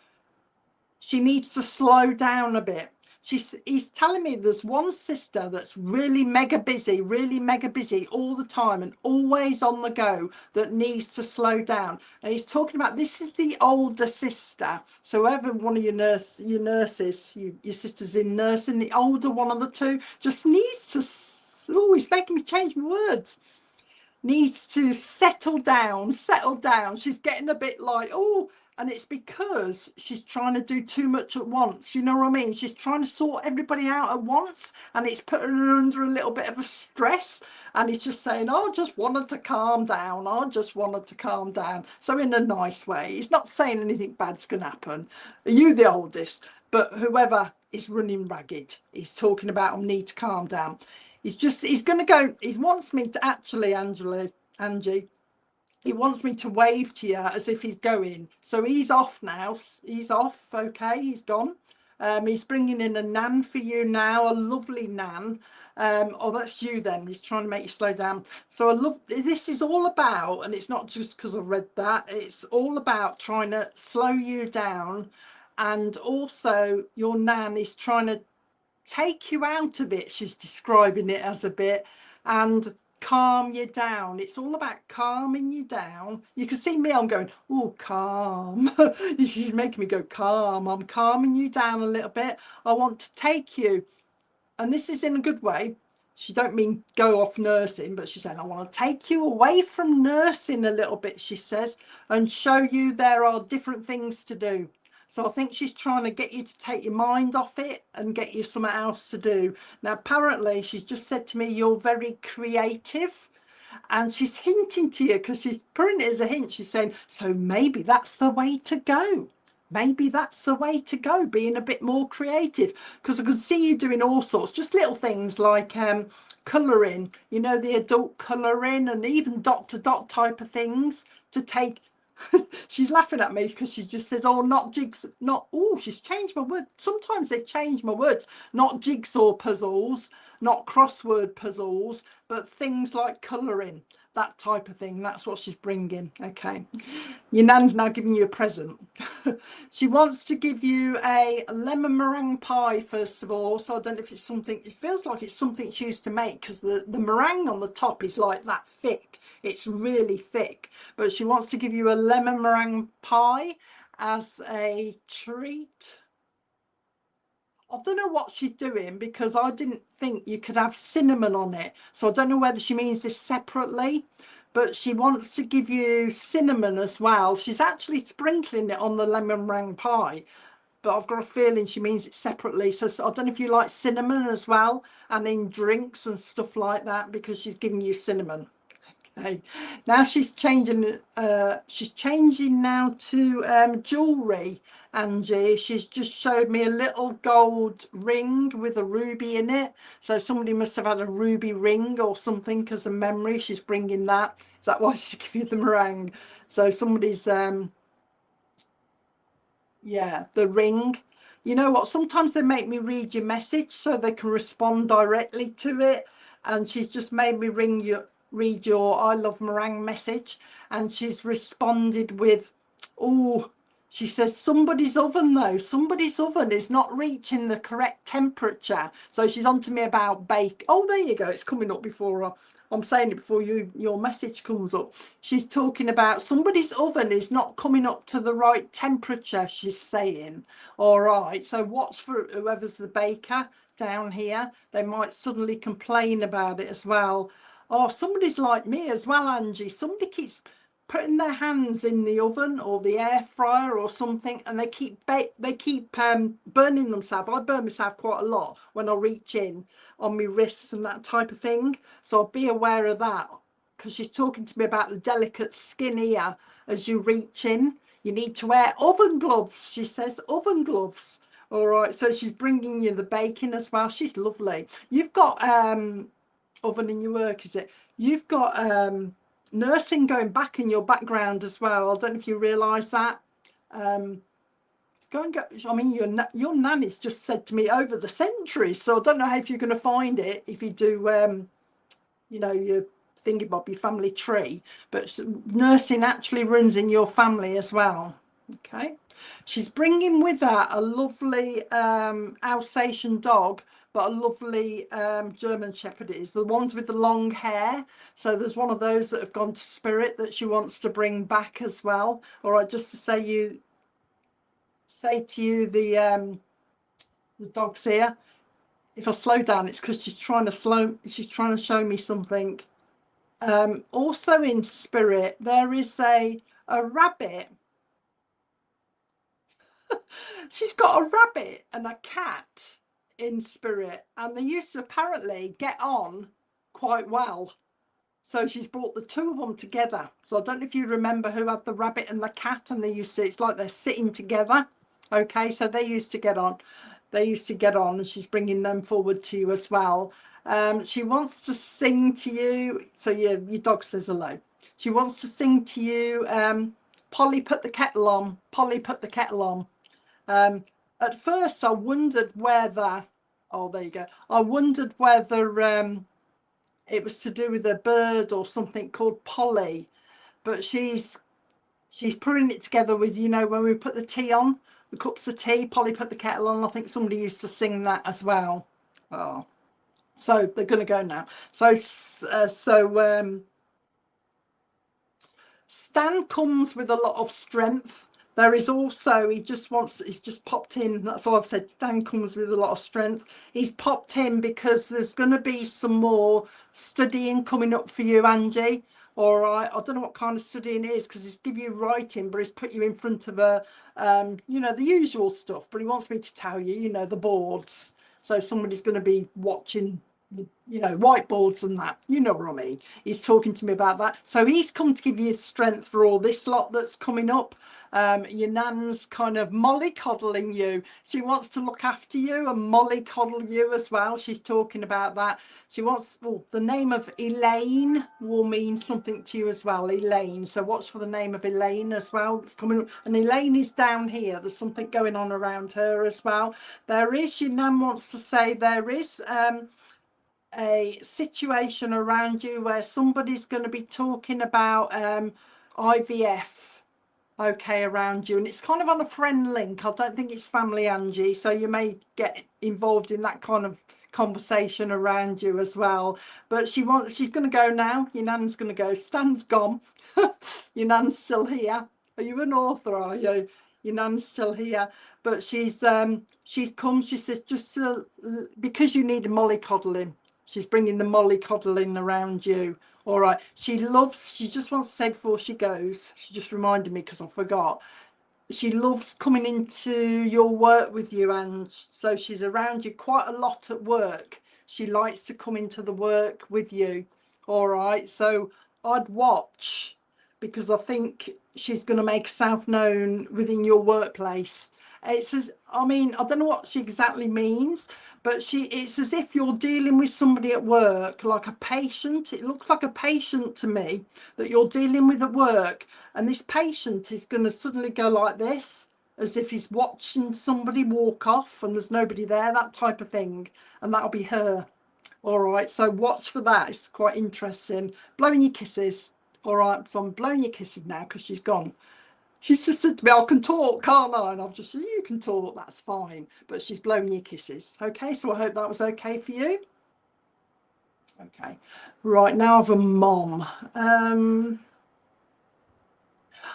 she needs to slow down a bit. He's telling me there's one sister that's really mega busy all the time and always on the go, that needs to slow down. And he's talking about, this is the older sister. So whoever one of your nurses, your sisters in nursing, the older one of the two, just needs to, oh, he's making me change my words. Needs to settle down. She's getting a bit like, oh, and it's because she's trying to do too much at once. You know what I mean? She's trying to sort everybody out at once, and it's putting her under a little bit of a stress. And he's just saying, oh, I just wanted to calm down. So in a nice way. He's not saying anything bad's going to happen. Are you the oldest? But whoever is running ragged, he's talking about need to calm down. He's going to go, he wants me to actually, Angie, he wants me to wave to you as if he's going. So he's off now. He's off, okay, he's gone. He's bringing in a nan for you now, a lovely nan. Oh, that's you then. He's trying to make you slow down. So I love, this is all about, and it's not just because I've read that, it's all about trying to slow you down. And also your nan is trying to take you out of it. She's describing it as a bit, and calm you down. It's all about calming you down. You can see me, I'm going, oh, calm. She's making me go calm. I'm calming you down a little bit. I want to take you, and this is in a good way. She don't mean go off nursing, but she's saying, I want to take you away from nursing a little bit, she says, and show you there are different things to do. So I think she's trying to get you to take your mind off it and get you something else to do. Now, apparently, she's just said to me, you're very creative. And she's hinting to you, because she's putting it as a hint. She's saying, so maybe that's the way to go. maybe that's the way to go, being a bit more creative, because I could see you doing all sorts, just little things like colouring, you know, the adult colouring, and even dot to dot type of things to take. She's laughing at me because she just says, oh, not jigs, not, oh, she's changed my word. Sometimes they change my words, not jigsaw puzzles, not crossword puzzles, but things like colouring, that type of thing. That's what she's bringing. Okay. Your nan's now giving you a present. She wants to give you a lemon meringue pie, first of all. So I don't know if it's something, it feels like it's something she used to make, because the meringue on the top is like that thick. It's really thick. But she wants to give you a lemon meringue pie as a treat. I don't know what she's doing, because I didn't think you could have cinnamon on it. So I don't know whether she means this separately, but she wants to give you cinnamon as well. She's actually sprinkling it on the lemon meringue pie, but I've got a feeling she means it separately. So I don't know if you like cinnamon as well, and in drinks and stuff like that, because she's giving you cinnamon. Okay. Now she's changing now to jewelry, Angie. She's just showed me a little gold ring with a ruby in it, so somebody must have had a ruby ring or something, because of memory she's bringing that. Is that why she's giving you the meringue? So somebody's yeah, the ring. You know what, sometimes they make me read your message so they can respond directly to it, and she's just made me read your I love meringue message, and she's responded with, oh, she says somebody's oven though, somebody's oven is not reaching the correct temperature. So she's on to me about bake. Oh, there you go, it's coming up before I'm saying it before your message comes up. She's talking about somebody's oven is not coming up to the right temperature, she's saying. All right, so what's for whoever's the baker down here, they might suddenly complain about it as well. Oh, somebody's like me as well, Angie. Somebody keeps putting their hands in the oven or the air fryer or something, and they keep burning themselves. I burn myself quite a lot when I reach in on my wrists and that type of thing. So I'll be aware of that, because she's talking to me about the delicate skin here as you reach in. You need to wear oven gloves, she says, oven gloves. All right, so she's bringing you the baking as well. She's lovely. You've got oven in your work, is it? You've got nursing going back in your background as well. I don't know if you realise that. Go and go. I mean, your nanny's just said to me over the centuries, so I don't know how if you're going to find it if you do, you know, your thingy bob, your family tree. But nursing actually runs in your family as well. Okay. She's bringing with her a lovely Alsatian dog, but a lovely German Shepherd it is, the ones with the long hair. So there's one of those that have gone to spirit that she wants to bring back as well. All right, just to say to you the dog's here. If I slow down, it's because she's trying to show me something. Also in spirit, there is a rabbit. She's got a rabbit and a cat in spirit, and they used to apparently get on quite well. So she's brought the two of them together. So I don't know if you remember who had the rabbit and the cat, and it's like they're sitting together. Okay, so they used to get on. And she's bringing them forward to you as well. She wants to sing to you. So your dog says hello. She wants to sing to you. Polly, put the kettle on. Polly, put the kettle on. At first I wondered whether, oh, there you go. I wondered whether it was to do with a bird or something called Polly, but she's putting it together with, you know, when we put the tea on, the cups of tea, Polly put the kettle on. I think somebody used to sing that as well. Oh, so they're going to go now. So Stan comes with a lot of strength. There is also, he's just popped in. That's all I've said. Stan comes with a lot of strength. He's popped in because there's going to be some more studying coming up for you, Angie. All right. I don't know what kind of studying it is, because he's give you writing, but he's put you in front of a, you know, the usual stuff. But he wants me to tell you, you know, the boards. So somebody's going to be watching you know, whiteboards and that, you know what I mean. He's talking to me about that. So he's come to give you strength for all this lot that's coming up. Your nan's kind of mollycoddling you. She wants to look after you and mollycoddle you as well. She's talking about that. She wants, well, the name of Elaine will mean something to you as well, Elaine. So watch for the name of Elaine as well. It's coming up. And Elaine is down here. There's something going on around her as well. There is, your nan wants to say there is a situation around you where somebody's going to be talking about IVF, okay, around you, and it's kind of on a friend link. I don't think it's family, Angie, so you may get involved in that kind of conversation around you as well. But she's going to go now. Your nan's going to go. Stan's gone. Your nan's still here. Are you an author, are you? Your nan's still here, but she's come. She says, just because you need a mollycoddling. She's bringing the mollycoddling around you. All right. She just wants to say before she goes, she just reminded me because I forgot. She loves coming into your work with you, and so she's around you quite a lot at work. She likes to come into the work with you. All right. So I'd watch, because I think she's going to make herself known within your workplace. It's as, I mean, I don't know what she exactly means, but it's as if you're dealing with somebody at work, like a patient. It looks like a patient to me that you're dealing with at work. And this patient is going to suddenly go like this, as if he's watching somebody walk off and there's nobody there, that type of thing. And that'll be her. All right. So watch for that. It's quite interesting. Blowing your kisses. All right. So I'm blowing your kisses now because she's gone. She's just said to me, I can talk, can't I? And I've just said, you can talk, that's fine. But she's blowing you kisses. Okay, so I hope that was okay for you. Okay, right, now I've a mom.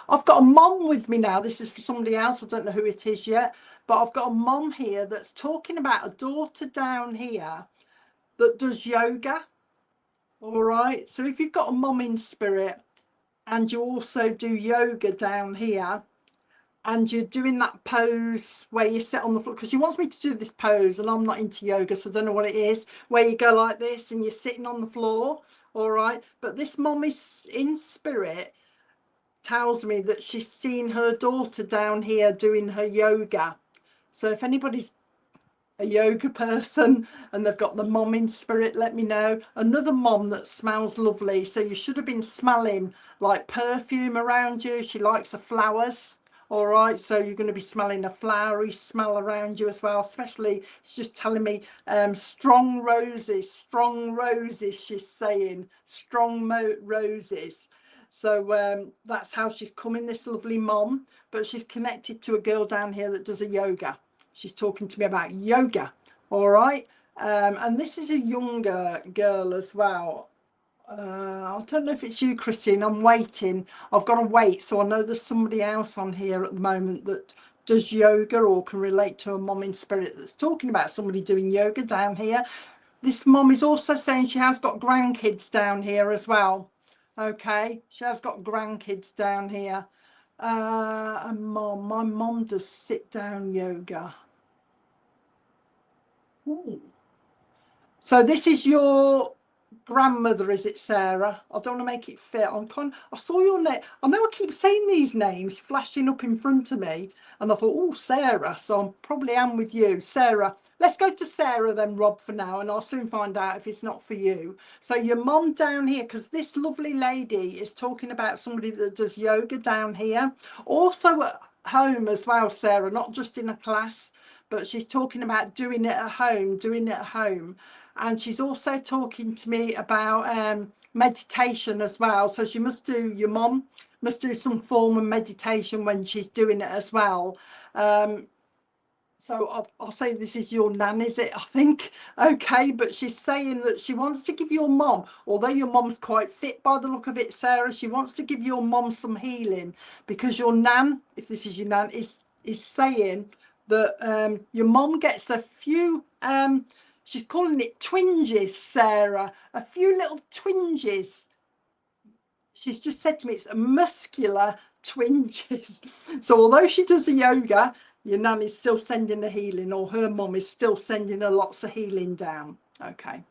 I've got a mom with me now. This is for somebody else. I don't know who it is yet. But I've got a mom here that's talking about a daughter down here that does yoga. All right, so if you've got a mom in spirit and you also do yoga down here, and you're doing that pose where you sit on the floor, because she wants me to do this pose and I'm not into yoga, so I don't know what it is, where you go like this and you're sitting on the floor. All right, but this mom is in spirit, tells me that she's seen her daughter down here doing her yoga. So if anybody's a yoga person and they've got the mom in spirit, let me know. Another mom that smells lovely, so you should have been smelling like perfume around you. She likes the flowers. All right, so you're going to be smelling a flowery smell around you as well. Especially, she's just telling me strong roses, she's saying, strong roses. So that's how she's coming, this lovely mom. But she's connected to a girl down here that does a yoga. She's talking to me about yoga. All right, and this is a younger girl as well. I don't know if it's you, Christine. I'm waiting. I've got to wait. So I know there's somebody else on here at the moment that does yoga or can relate to a mom in spirit that's talking about somebody doing yoga down here. This mom is also saying she has got grandkids down here as well. Okay, she has got grandkids down here. And my mom does sit down yoga. Ooh. So this is your grandmother, is it, Sarah? I don't want to make it fit. I saw your name. I know I keep saying these names flashing up in front of me, and I thought, oh, Sarah. So I probably am with you, Sarah. Let's go to Sarah then, Rob, for now, and I'll soon find out if it's not for you. So your mom down here, because this lovely lady is talking about somebody that does yoga down here, also at home as well, Sarah, not just in a class, but she's talking about doing it at home, and she's also talking to me about meditation as well. So your mom must do some form of meditation when she's doing it as well. So I'll say this is your nan, is it? I think. Okay, but she's saying that she wants to give your mom, although your mom's quite fit by the look of it, Sarah, she wants to give your mom some healing, because your nan, if this is your nan, is saying that your mom gets a few, she's calling it twinges, Sarah, a few little twinges. She's just said to me it's a muscular twinges. So although she does the yoga, your nan is still sending the healing, or her mom is still sending her lots of healing down. Okay.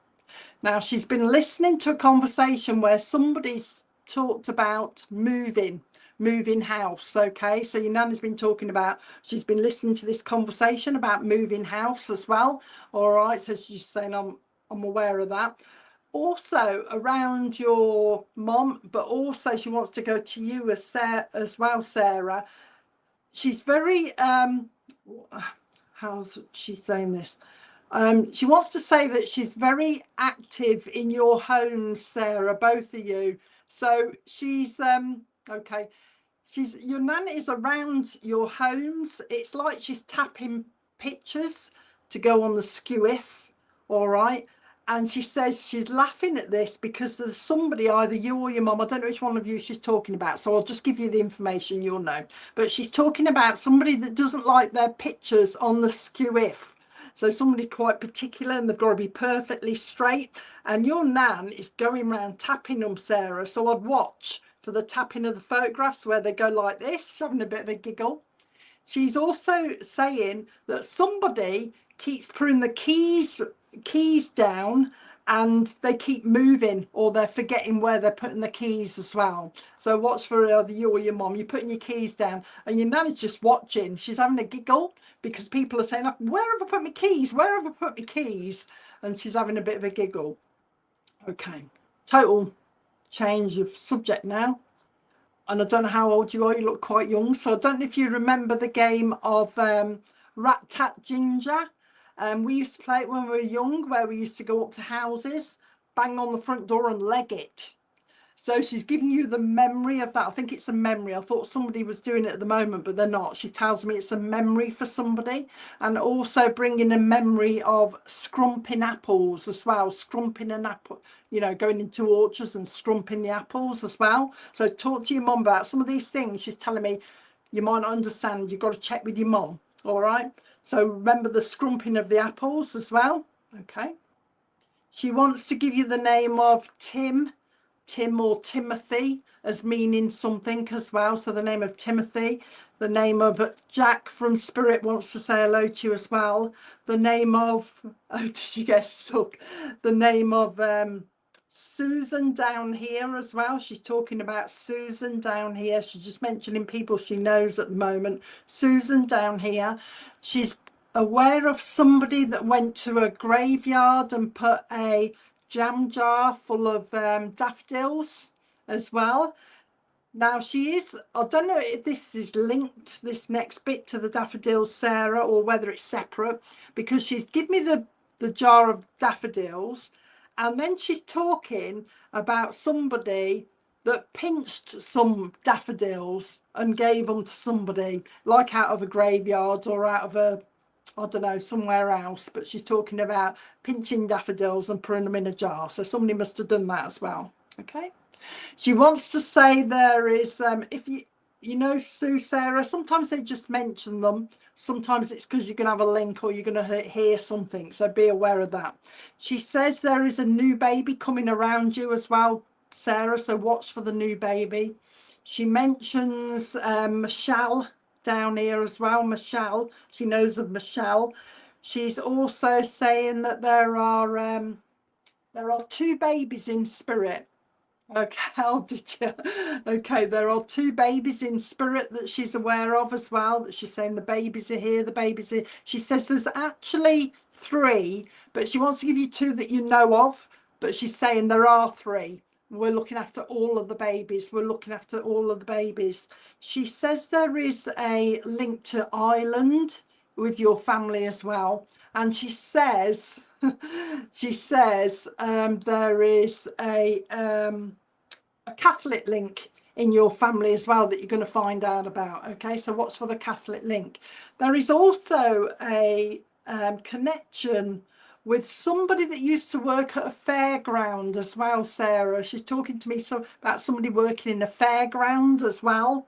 Now, she's been listening to a conversation where somebody's talked about moving house. Okay, so your nan has been talking about, she's been listening to this conversation about moving house as well. All right, so she's saying I'm aware of that. Also around your mom, but also she wants to go to you as well, Sarah. She's very how's she saying this? She wants to say that she's very active in your homes, Sarah, both of you. So she's okay. Your nan is around your homes. It's like she's tapping pictures to go on the SKUIF, all right? And she says she's laughing at this because there's somebody, either you or your mum, I don't know which one of you she's talking about, so I'll just give you the information, you'll know. But she's talking about somebody that doesn't like their pictures on the SKUIF. So somebody's quite particular and they've got to be perfectly straight. And your nan is going around tapping them, Sarah. So I'd watch for the tapping of the photographs where they go like this. She's having a bit of a giggle. She's also saying that somebody keeps putting the keys down and they keep moving, or they're forgetting where they're putting the keys as well. So watch for either you or your mum. You're putting your keys down and your nan is just watching. She's having a giggle because people are saying, where have I put my keys? Where have I put my keys? And she's having a bit of a giggle. Okay, total change of subject now. And I don't know how old you are, you look quite young. So I don't know if you remember the game of Rat Tat Ginger. We used to play it when we were young, where we used to go up to houses, bang on the front door and leg it. So she's giving you the memory of that. I think it's a memory. I thought somebody was doing it at the moment, but they're not. She tells me it's a memory for somebody. And also bringing a memory of scrumping apples as well. Scrumping an apple, you know, going into orchards and scrumping the apples as well. So talk to your mum about some of these things. She's telling me you might not understand. You've got to check with your mum. All right. So remember the scrumping of the apples as well. Okay. She wants to give you the name of Tim or Timothy as meaning something as well. So the name of Timothy, the name of Jack from Spirit wants to say hello to you as well. The name of, oh, did you get stuck? The name of Susan down here as well. She's talking about Susan down here. She's just mentioning people she knows at the moment. Susan down here. She's aware of somebody that went to a graveyard and put a jam jar full of daffodils as well. Now she is, I don't know if this is linked, this next bit, to the daffodils, Sarah, or whether it's separate, because she's given me the jar of daffodils, and then she's talking about somebody that pinched some daffodils and gave them to somebody, like out of a graveyard or out of a, I don't know, somewhere else. But she's talking about pinching daffodils and putting them in a jar. So somebody must have done that as well. Okay. She wants to say there is, if you know Sue, Sarah, sometimes they just mention them. Sometimes it's because you're going to have a link or you're going to hear something. So be aware of that. She says there is a new baby coming around you as well, Sarah. So watch for the new baby. She mentions Michelle down here as well. Michelle, she knows of Michelle. She's also saying that there are 2 babies in spirit. Okay, how did you? Okay, there are 2 babies in spirit that she's aware of as well, that she's saying the babies are here, the babies are here. She says there's actually 3, but she wants to give you 2 that you know of, but she's saying there are 3. We're looking after all of the babies. We're looking after all of the babies. She says there is a link to Ireland with your family as well. And she says, there is a Catholic link in your family as well that you're going to find out about. Okay, so watch for the Catholic link. There is also a connection with somebody that used to work at a fairground as well, Sarah. She's talking to me about somebody working in a fairground as well.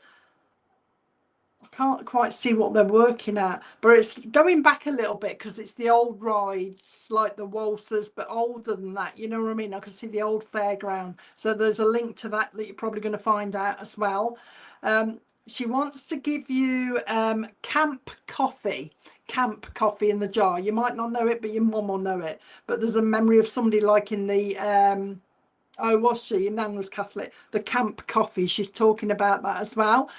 I can't quite see what they're working at, but it's going back a little bit because it's the old rides like the waltzers, but older than that, you know what I mean? I can see the old fairground, so there's a link to that you're probably going to find out as well. She wants to give you camp coffee. camp coffee in the jar. You might not know it, but your mum will know it. But there's a memory of somebody like in the oh, was she? Your nan was Catholic. The camp coffee. She's talking about that as well.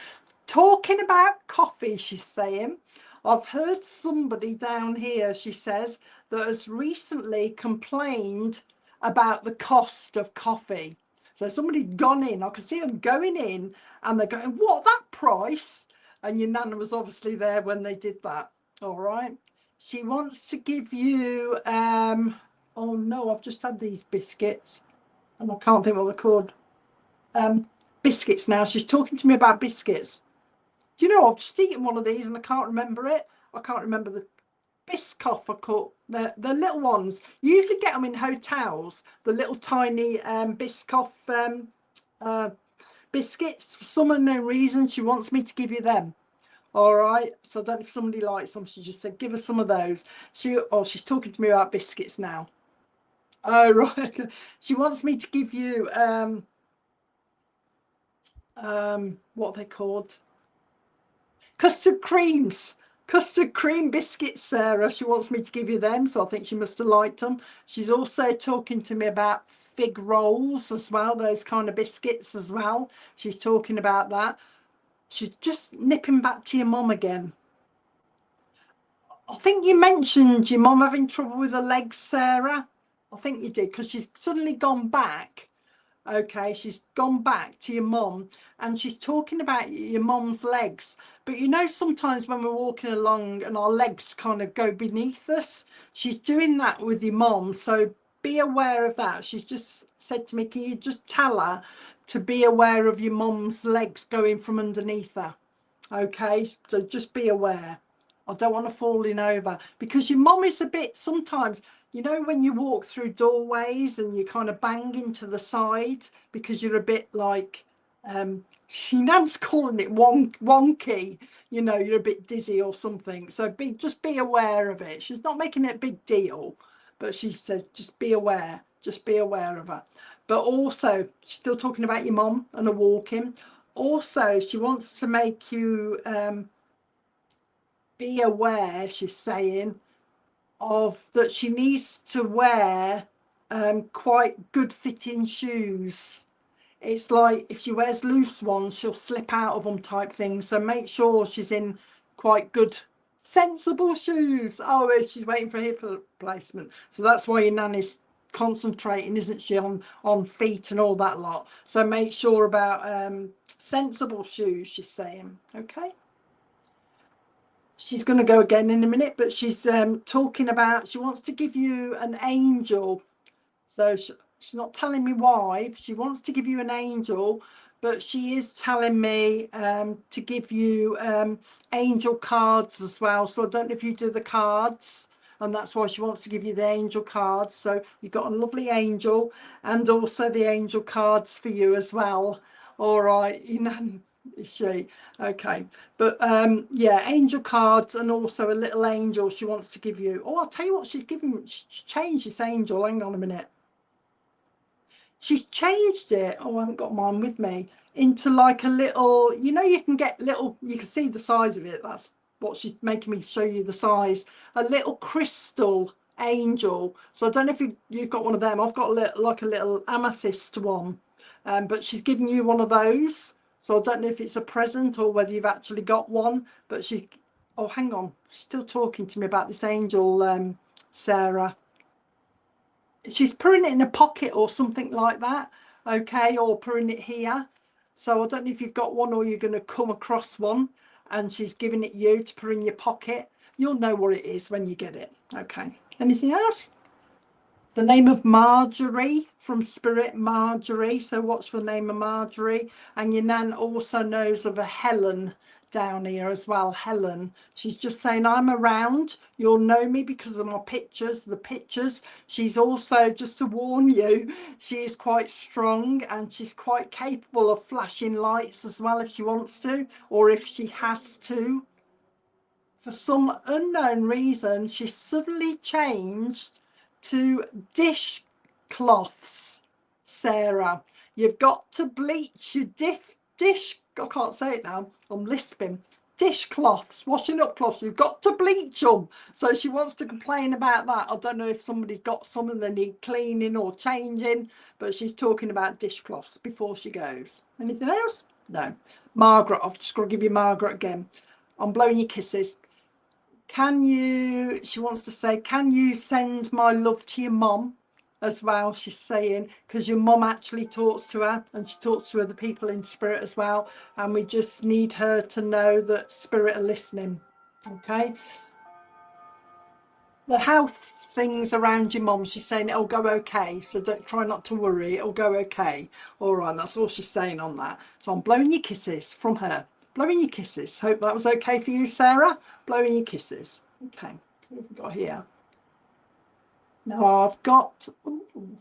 Talking about coffee, she's saying, I've heard somebody down here, she says, that has recently complained about the cost of coffee. So somebody's gone in, I can see them going in and they're going, what, that price? And your nan was obviously there when they did that. All right. She wants to give you, oh no, I've just had these biscuits and I can't think what they're called. Biscuits now. She's talking to me about biscuits. Do you know, I've just eaten one of these and I can't remember it. I can't remember the Biscoff are called. They're little ones. You usually get them in hotels, the little tiny Biscoff biscuits. For some unknown reason, she wants me to give you them. All right. So I don't know if somebody likes them. She just said, give us some of those. She's talking to me about biscuits now. Oh, right. She wants me to give you, what are they called? Custard cream biscuits, Sarah. She wants me to give you them, so I think she must have liked them. She's also talking to me about fig rolls as well, those kind of biscuits as well. She's talking about that. She's just nipping back to your mum again. I think you mentioned your mum having trouble with her legs, Sarah. I think you did, because she's suddenly gone back. Okay, she's gone back to your mum and she's talking about your mum's legs. But you know, sometimes when we're walking along and our legs kind of go beneath us, she's doing that with your mum. So be aware of that. She's just said to me, can you just tell her to be aware of your mum's legs going from underneath her? Okay, so just be aware. I don't want to fall in over, because your mum is a bit, sometimes, you know, when you walk through doorways and you kind of bang into the side because you're a bit like, Nan's calling it wonky, you know, you're a bit dizzy or something. So just be aware of it. She's not making it a big deal, but she says, just be aware of her. But also, she's still talking about your mum and her walking. Also, she wants to make you be aware, she's saying, of that she needs to wear quite good fitting shoes. It's like if she wears loose ones, she'll slip out of them type thing. So make sure she's in quite good, sensible shoes. Oh, she's waiting for hip replacement. So that's why your nan is concentrating, isn't she, on feet and all that lot. So make sure about sensible shoes, she's saying. Okay. She's going to go again in a minute, but she's talking about, she wants to give you an angel. So she's not telling me why. She wants to give you an angel, but she is telling me to give you angel cards as well. So I don't know if you do the cards, and that's why she wants to give you the angel cards. So you've got a lovely angel and also the angel cards for you as well. All right, you know. Is she okay? But yeah, angel cards and also a little angel she wants to give you. Oh, I'll tell you what she's given. She's changed this angel. Hang on a minute. She's changed it. Oh, I haven't got mine with me. Into like a little, you know, you can get little, you can see the size of it. That's what she's making me show you the size. A little crystal angel. So I don't know if you've got one of them. I've got a little amethyst one, but she's giving you one of those. So I don't know if it's a present or whether you've actually got one, but she's, oh, hang on. She's still talking to me about this angel, Sarah. She's putting it in a pocket or something like that. Okay, or putting it here. So I don't know if you've got one or you're going to come across one and she's giving it you to put in your pocket. You'll know what it is when you get it. Okay. Anything else? The name of Marjorie from Spirit, Marjorie. So what's the name of Marjorie? And your nan also knows of a Helen down here as well. Helen. She's just saying, I'm around. You'll know me because of my pictures, the pictures. She's also, just to warn you, she is quite strong and she's quite capable of flashing lights as well if she wants to, or if she has to. For some unknown reason, she suddenly changed to dish cloths, Sarah. You've got to bleach your dish, I can't say it now, I'm lisping. dishcloths, washing up cloths. You've got to bleach them. So she wants to complain about that. I don't know if somebody's got some and they need cleaning or changing, but she's talking about dishcloths before she goes. Anything else? No. Margaret, I've just got to give you Margaret again. I'm blowing you kisses. Can you, she wants to say, can you send my love to your mom as well? She's saying, because your mom actually talks to her and she talks to other people in spirit as well. And we just need her to know that spirit are listening. Okay. The health things around your mom, she's saying it'll go okay. So don't try not to worry. It'll go okay. All right. That's all she's saying on that. So I'm blowing you kisses from her. Blowing your kisses. Hope that was okay for you, Sarah. Blowing your kisses. Okay. What have we got here? Now I've got. Ooh.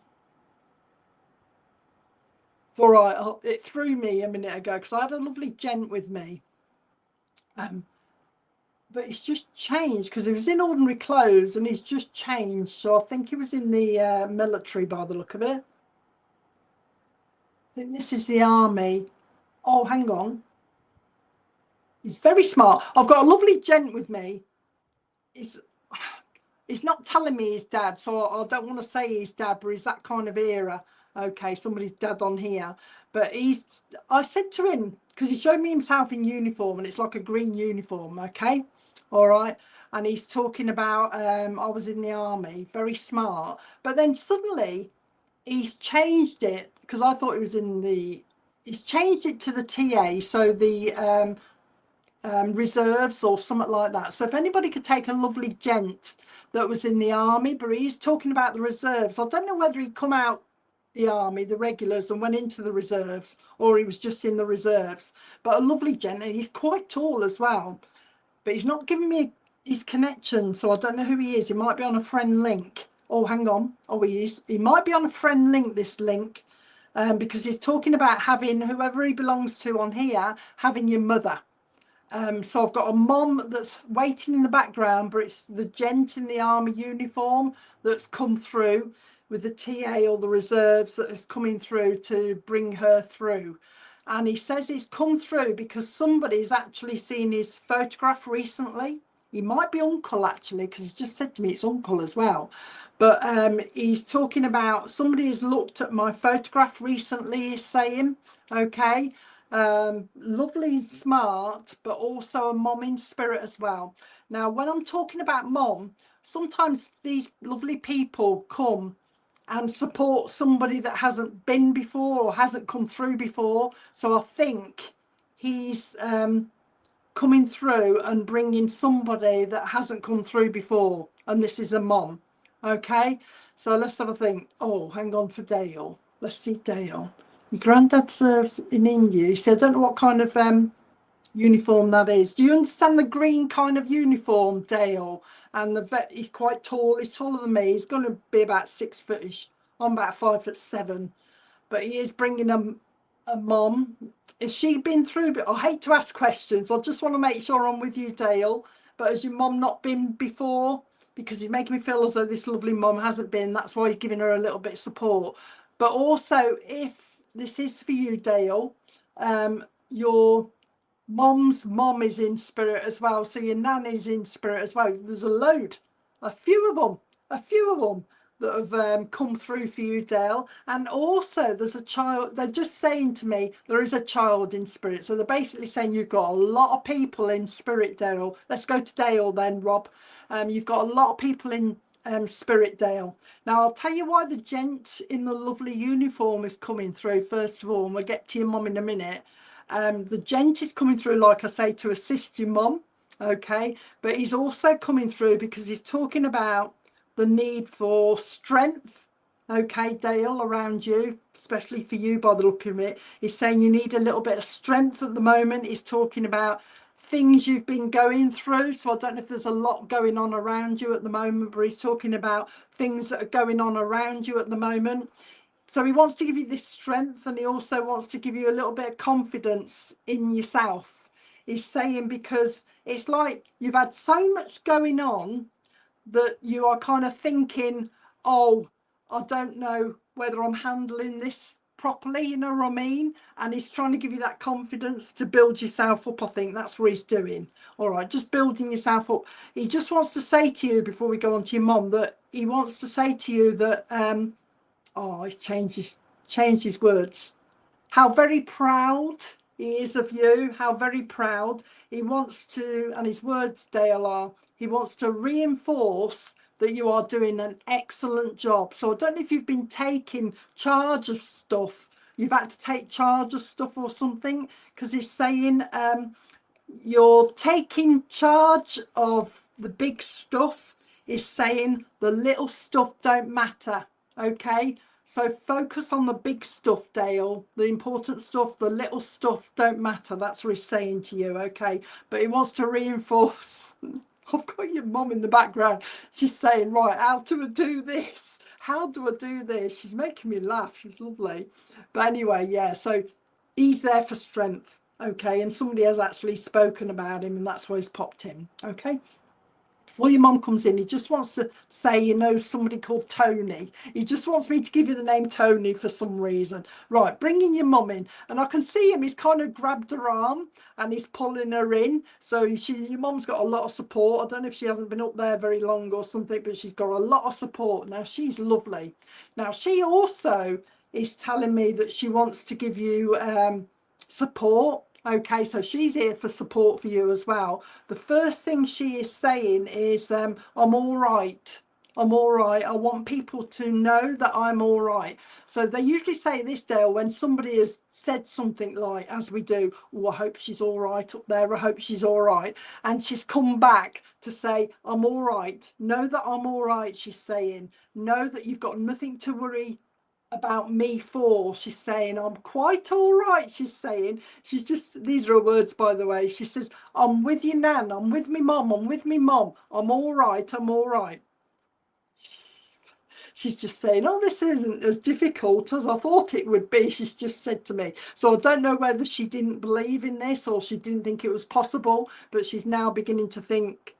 All right. It threw me a minute ago because I had a lovely gent with me. But it's just changed because he was in ordinary clothes and he's just changed. So I think he was in the military by the look of it. I think this is the army. Oh, hang on. He's very smart. I've got a lovely gent with me. He's not telling me his dad, so I don't want to say his dad, but he's that kind of era. Okay, somebody's dad on here. But I said to him, because he showed me himself in uniform, and it's like a green uniform, okay? All right. And he's talking about, I was in the army, very smart. But then suddenly he's changed it, because I thought he was he's changed it to the TA, so the reserves or something like that. So if anybody could take a lovely gent that was in the army, but he's talking about the reserves. I don't know whether he'd come out the army, the regulars, and went into the reserves, or he was just in the reserves. But a lovely gent, and he's quite tall as well. But he's not giving me his connection, so I don't know who he is. He might be on a friend link. Oh, hang on. Oh, he is. He might be on a friend link, this link, because he's talking about having whoever he belongs to on here, having your mother. So I've got a mom that's waiting in the background, but it's the gent in the army uniform that's come through with the TA or the reserves that is coming through to bring her through. And he says he's come through because somebody's actually seen his photograph recently. He might be uncle actually, because he's just said to me it's uncle as well. But he's talking about somebody has looked at my photograph recently, he's saying, okay. Lovely, smart, but also a mom in spirit as well. Now, when I'm talking about mom, sometimes these lovely people come and support somebody that hasn't been before or hasn't come through before. So I think he's coming through and bringing somebody that hasn't come through before, and this is a mom. Okay, so let's have a think. Oh, hang on for Dale. Let's see Dale. Your granddad serves in India. He said, I don't know what kind of uniform that is. Do you understand the green kind of uniform, Dale? And the vet, he's quite tall. He's taller than me. He's going to be about 6 footish. I'm about 5'7". But he is bringing a mom. Has she been through? But I hate to ask questions. I just want to make sure I'm with you, Dale. But has your mom not been before? Because he's making me feel as though this lovely mom hasn't been. That's why he's giving her a little bit of support. But also, if this is for you, Dale, your mom's mom is in spirit as well. So your nan is in spirit as well. There's a few of them that have come through for you, Dale. And also there's a child. They're just saying to me, there is a child in spirit. So they're basically saying you've got a lot of people in spirit, Dale. Let's go to Dale then, Rob. You've got a lot of people in spirit, Dale. Now I'll tell you why the gent in the lovely uniform is coming through first of all, and we'll get to your mum in a minute. The gent is coming through, like I say, to assist your mum, okay, but he's also coming through because he's talking about the need for strength, okay, Dale, around you, especially for you by the look of it. He's saying you need a little bit of strength at the moment. He's talking about things you've been going through. So I don't know if there's a lot going on around you at the moment, but he's talking about things that are going on around you at the moment. So he wants to give you this strength, and he also wants to give you a little bit of confidence in yourself. He's saying because it's like you've had so much going on that you are kind of thinking, oh, I don't know whether I'm handling this properly, you know what I mean? And he's trying to give you that confidence to build yourself up. I think that's what he's doing. All right, just building yourself up. He just wants to say to you, before we go on to your mum, that he wants to say to you that he's changed his words, how very proud he is of you, how very proud he wants to, and his words, Dale, are, he wants to reinforce that you are doing an excellent job. So I don't know if you've been taking charge of stuff, you've had to take charge of stuff or something, because he's saying you're taking charge of the big stuff. Is saying the little stuff don't matter. Okay, so focus on the big stuff, Dale, the important stuff. The little stuff don't matter. That's what he's saying to you. Okay, but he wants to reinforce. I've got your mum in the background. She's saying, right, how do I do this? How do I do this? She's making me laugh. She's lovely. But anyway, yeah, so he's there for strength. Okay, and somebody has actually spoken about him, and that's why he's popped in. Okay, before your mum comes in, he just wants to say, you know, somebody called Tony. He just wants me to give you the name Tony for some reason. Right, bringing your mum in, and I can see him. He's kind of grabbed her arm and he's pulling her in. So your mum's got a lot of support. I don't know if she hasn't been up there very long or something, but she's got a lot of support. Now, she's lovely. Now, she also is telling me that she wants to give you support. Okay, so she's here for support for you as well. The first thing she is saying is, I'm all right. I'm all right. I want people to know that I'm all right. So they usually say this, Dale, when somebody has said something like, as we do, oh, I hope she's all right up there. I hope she's all right. And she's come back to say, I'm all right. Know that I'm all right, she's saying. Know that you've got nothing to worry about me for. She's saying, I'm quite all right, she's saying. She's just, these are her words, by the way. She says, I'm with you, Nan. I'm with me, Mum. I'm with me, Mum. I'm all right. I'm all right. She's just saying, oh, this isn't as difficult as I thought it would be. She's just said to me. So I don't know whether she didn't believe in this or she didn't think it was possible, but she's now beginning to think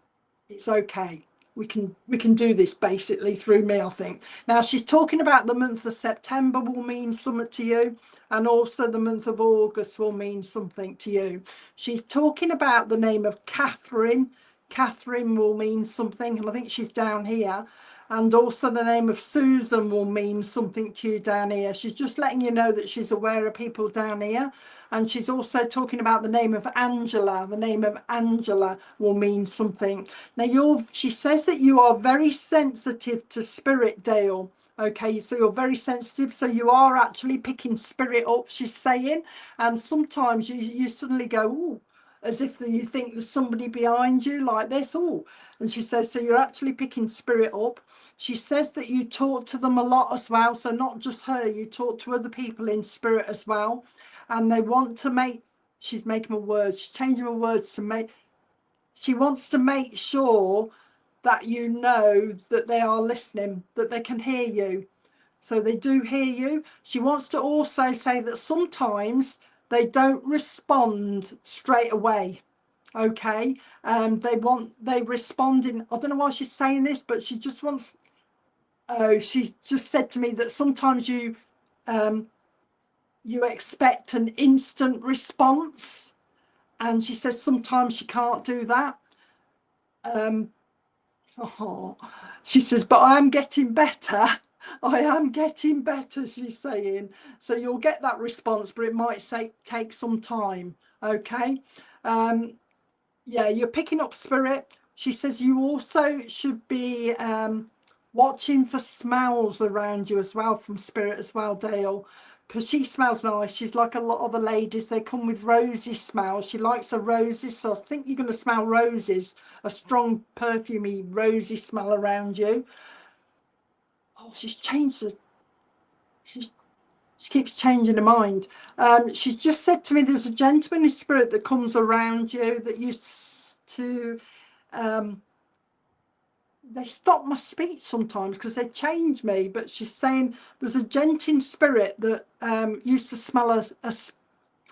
it's okay. We can do this basically through me, I think. Now, she's talking about the month of September will mean something to you, and also the month of August will mean something to you. She's talking about the name of Catherine. Catherine will mean something, and I think she's down here. And also the name of Susan will mean something to you down here. She's just letting you know that she's aware of people down here. And she's also talking about the name of Angela. The name of Angela will mean something. Now, she says that you are very sensitive to spirit, Dale. Okay, so you're very sensitive. So you are actually picking spirit up, she's saying. And sometimes you suddenly go, ooh, as if you think there's somebody behind you like this. Oh, and she says, so you're actually picking spirit up. She says that you talk to them a lot as well. So not just her, you talk to other people in spirit as well. And they want to make, she's making my words, she's changing my words to make, she wants to make sure that you know that they are listening, that they can hear you. So they do hear you. She wants to also say that sometimes they don't respond straight away. Okay, they respond in, I don't know why she's saying this, but she just wants, she just said to me that sometimes you expect an instant response, and she says sometimes she can't do that. She says, but I am getting better. I am getting better, she's saying. So you'll get that response, but it might take some time. Okay. Yeah, you're picking up spirit. She says you also should be watching for smells around you as well, from spirit as well, Dale, because she smells nice. She's like a lot of the ladies, they come with rosy smells. She likes the roses, so I think you're going to smell roses, a strong perfumey rosy smell around you. Oh, she's changed it. She keeps changing her mind. She's just said to me there's a gentleman in spirit that comes around you that used to they stop my speech sometimes because they change me, but she's saying there's a gent in spirit that used to smell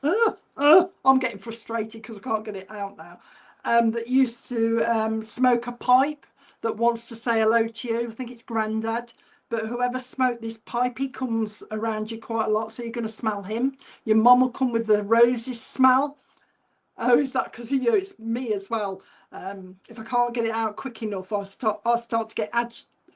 I'm getting frustrated because I can't get it out now, that used to smoke a pipe, that wants to say hello to you. I think it's Grandad. but whoever smoked this pipe, he comes around you quite a lot, so you're going to smell him. Your mum will come with the roses smell. Oh, is that because of you? It's me as well. If I can't get it out quick enough, I'll start to get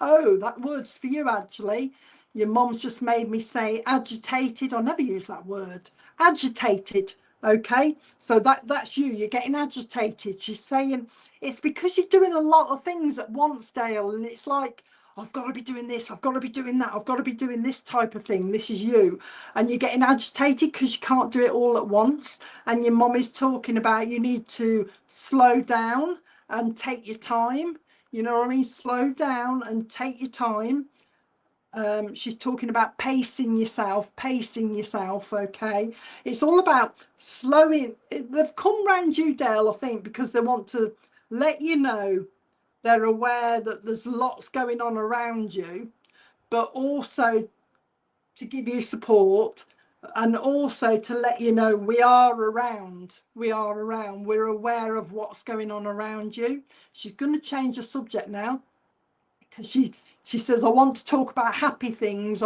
oh, that word's for you, actually. Your mum's just made me say agitated. I never use that word. Agitated. Okay, so that's you. You're getting agitated. She's saying it's because you're doing a lot of things at once, Dale, and it's like, I've got to be doing this, I've got to be doing that, I've got to be doing this type of thing. This is you. And you're getting agitated because you can't do it all at once. And your mum is talking about you need to slow down and take your time. You know what I mean? Slow down and take your time. She's talking about pacing yourself, okay? It's all about slowing. They've come round you, Dale, I think, because they want to let you know they're aware that there's lots going on around you, but also to give you support, and also to let you know we are around. We're aware of what's going on around you. She's going to change the subject now, because she says, I want to talk about happy things.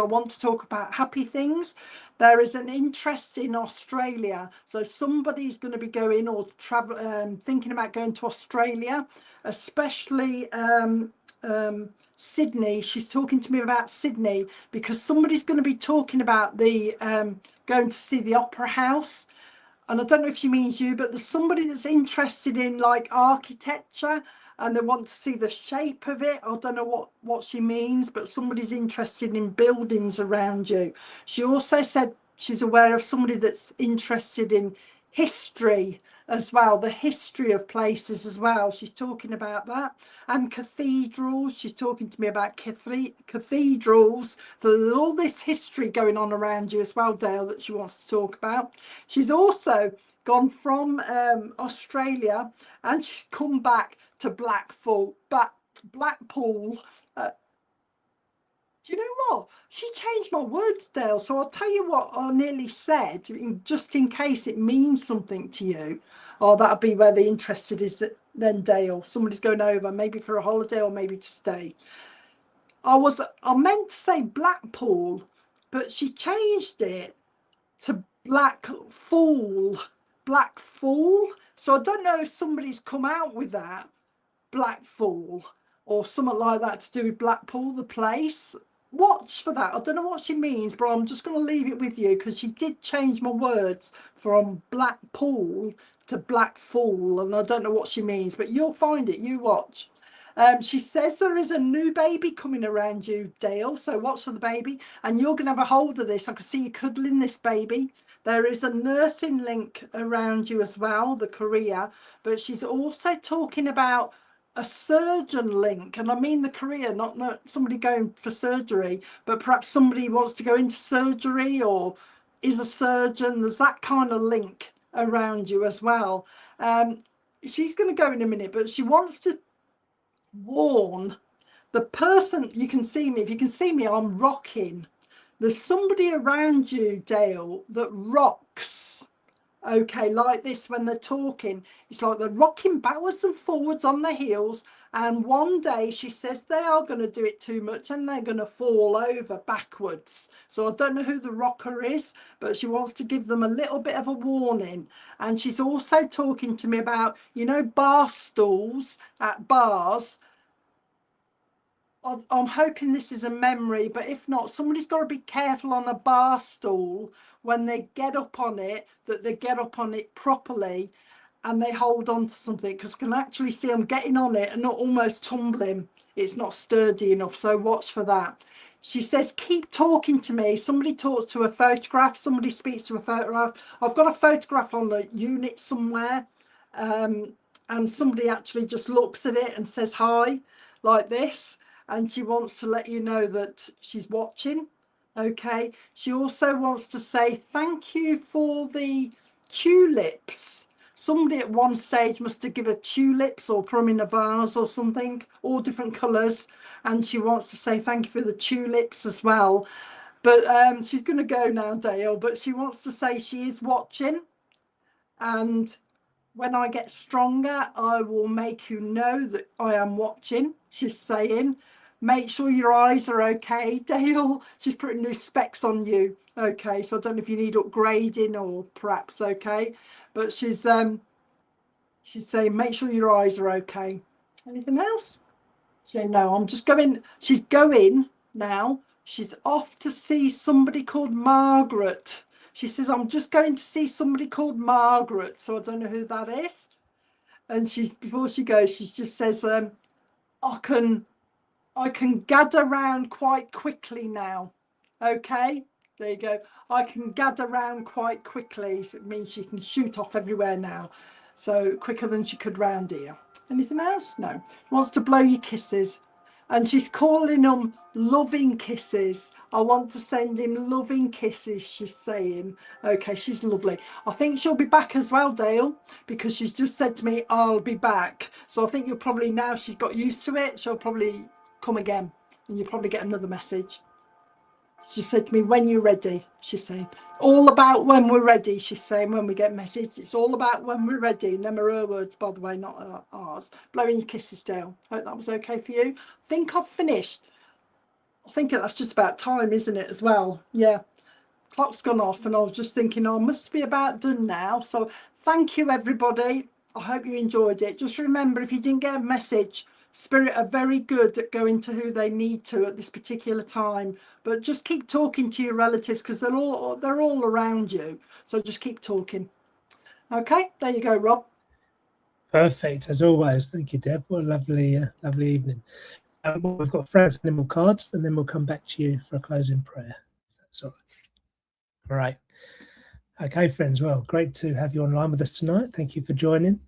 There is an interest in Australia. So somebody's going to be going or travel, thinking about going to Australia, especially Sydney. She's talking to me about Sydney because somebody's going to be talking about the going to see the Opera House. And I don't know if she means you, but there's somebody that's interested in like architecture and they want to see the shape of it. I don't know what she means, but somebody's interested in buildings around you. She also said she's aware of somebody that's interested in history as well, the history of places as well. She's talking about that. And cathedrals. She's talking to me about cathedrals. There's all this history going on around you as well, Dale, that she wants to talk about. She's also gone from Australia and she's come back to Blackpool. Do you know what? She changed my words, Dale. So I'll tell you what I nearly said, just in case it means something to you. Oh, that'll be where the interested is then, Dale. Somebody's going over, maybe for a holiday or maybe to stay. I meant to say Blackpool, but she changed it to Blackfool. So I don't know if somebody's come out with that, Blackfool, or something like that to do with Blackpool, the place. Watch for that. I don't know what she means, but I'm just going to leave it with you because she did change my words from Blackpool to Blackfool, and I don't know what she means, but you'll find it. You watch. She says there is a new baby coming around you, Dale, so watch for the baby, and you're going to have a hold of this. I can see you cuddling this baby. There is a nursing link around you as well, the career, but she's also talking about a surgeon link, and I mean the career, not somebody going for surgery, but perhaps somebody wants to go into surgery or is a surgeon. There's that kind of link around you as well. She's going to go in a minute, but she wants to warn the person. You can see me. If you can see me, I'm rocking. There's somebody around you, Dale, that rocks. Okay, like this when they're talking. It's like they're rocking backwards and forwards on their heels. And one day she says they are going to do it too much and they're going to fall over backwards. So I don't know who the rocker is, but she wants to give them a little bit of a warning. And she's also talking to me about, you know, bar stools at bars. I'm hoping this is a memory, but if not, somebody's got to be careful on a bar stool when they get up on it, that they get up on it properly and they hold on to something, because I can actually see them getting on it and not almost tumbling. It's not sturdy enough, so watch for that. She says, keep talking to me. Somebody talks to a photograph, somebody speaks to a photograph. I've got a photograph on the unit somewhere, and somebody actually just looks at it and says hi, like this. And she wants to let you know that she's watching. Okay. She also wants to say thank you for the tulips. Somebody at one stage must have given tulips or put them in a vase or something, all different colours. And she wants to say thank you for the tulips as well. But she's going to go now, Dale. But she wants to say she is watching. And when I get stronger, I will make you know that I am watching, she's saying. make sure your eyes are okay. Dale, she's putting new specs on you. Okay, so I don't know if you need upgrading or perhaps okay, but she's saying make sure your eyes are okay. Anything else? She's saying no, I'm just going. She's going now. She's off to see somebody called Margaret. She says, I'm just going to see somebody called Margaret. So I don't know who that is. And before she goes, she just says, I can gather round quite quickly now. Okay, there you go. I can gather round quite quickly. So it means she can shoot off everywhere now. So quicker than she could round here. Anything else? No. She wants to blow you kisses. And she's calling them loving kisses. I want to send him loving kisses, she's saying. Okay, she's lovely. I think she'll be back as well, Dale, because she's just said to me, I'll be back. So I think you'll probably, now she's got used to it, she'll probably come again and you'll probably get another message. She said to me, when you're ready, she's saying. All about when we're ready, she's saying, when we get message. It's all about when we're ready. And them are her words, by the way, not ours. Blowing your kisses down. Hope that was okay for you. I think I've finished. I think that's just about time, isn't it, as well? Yeah. Clock's gone off and I was just thinking, oh, I must be about done now. So thank you, everybody. I hope you enjoyed it. Just remember, if you didn't get a message, Spirit are very good at going to who they need to at this particular time. But just keep talking to your relatives because they're all around you. So just keep talking. Okay, there you go, Rob. Perfect, as always. Thank you, Deb. What a lovely evening. We've got Frank's animal cards, and then we'll come back to you for a closing prayer. That's all right. Okay, friends. Well, great to have you online with us tonight. Thank you for joining.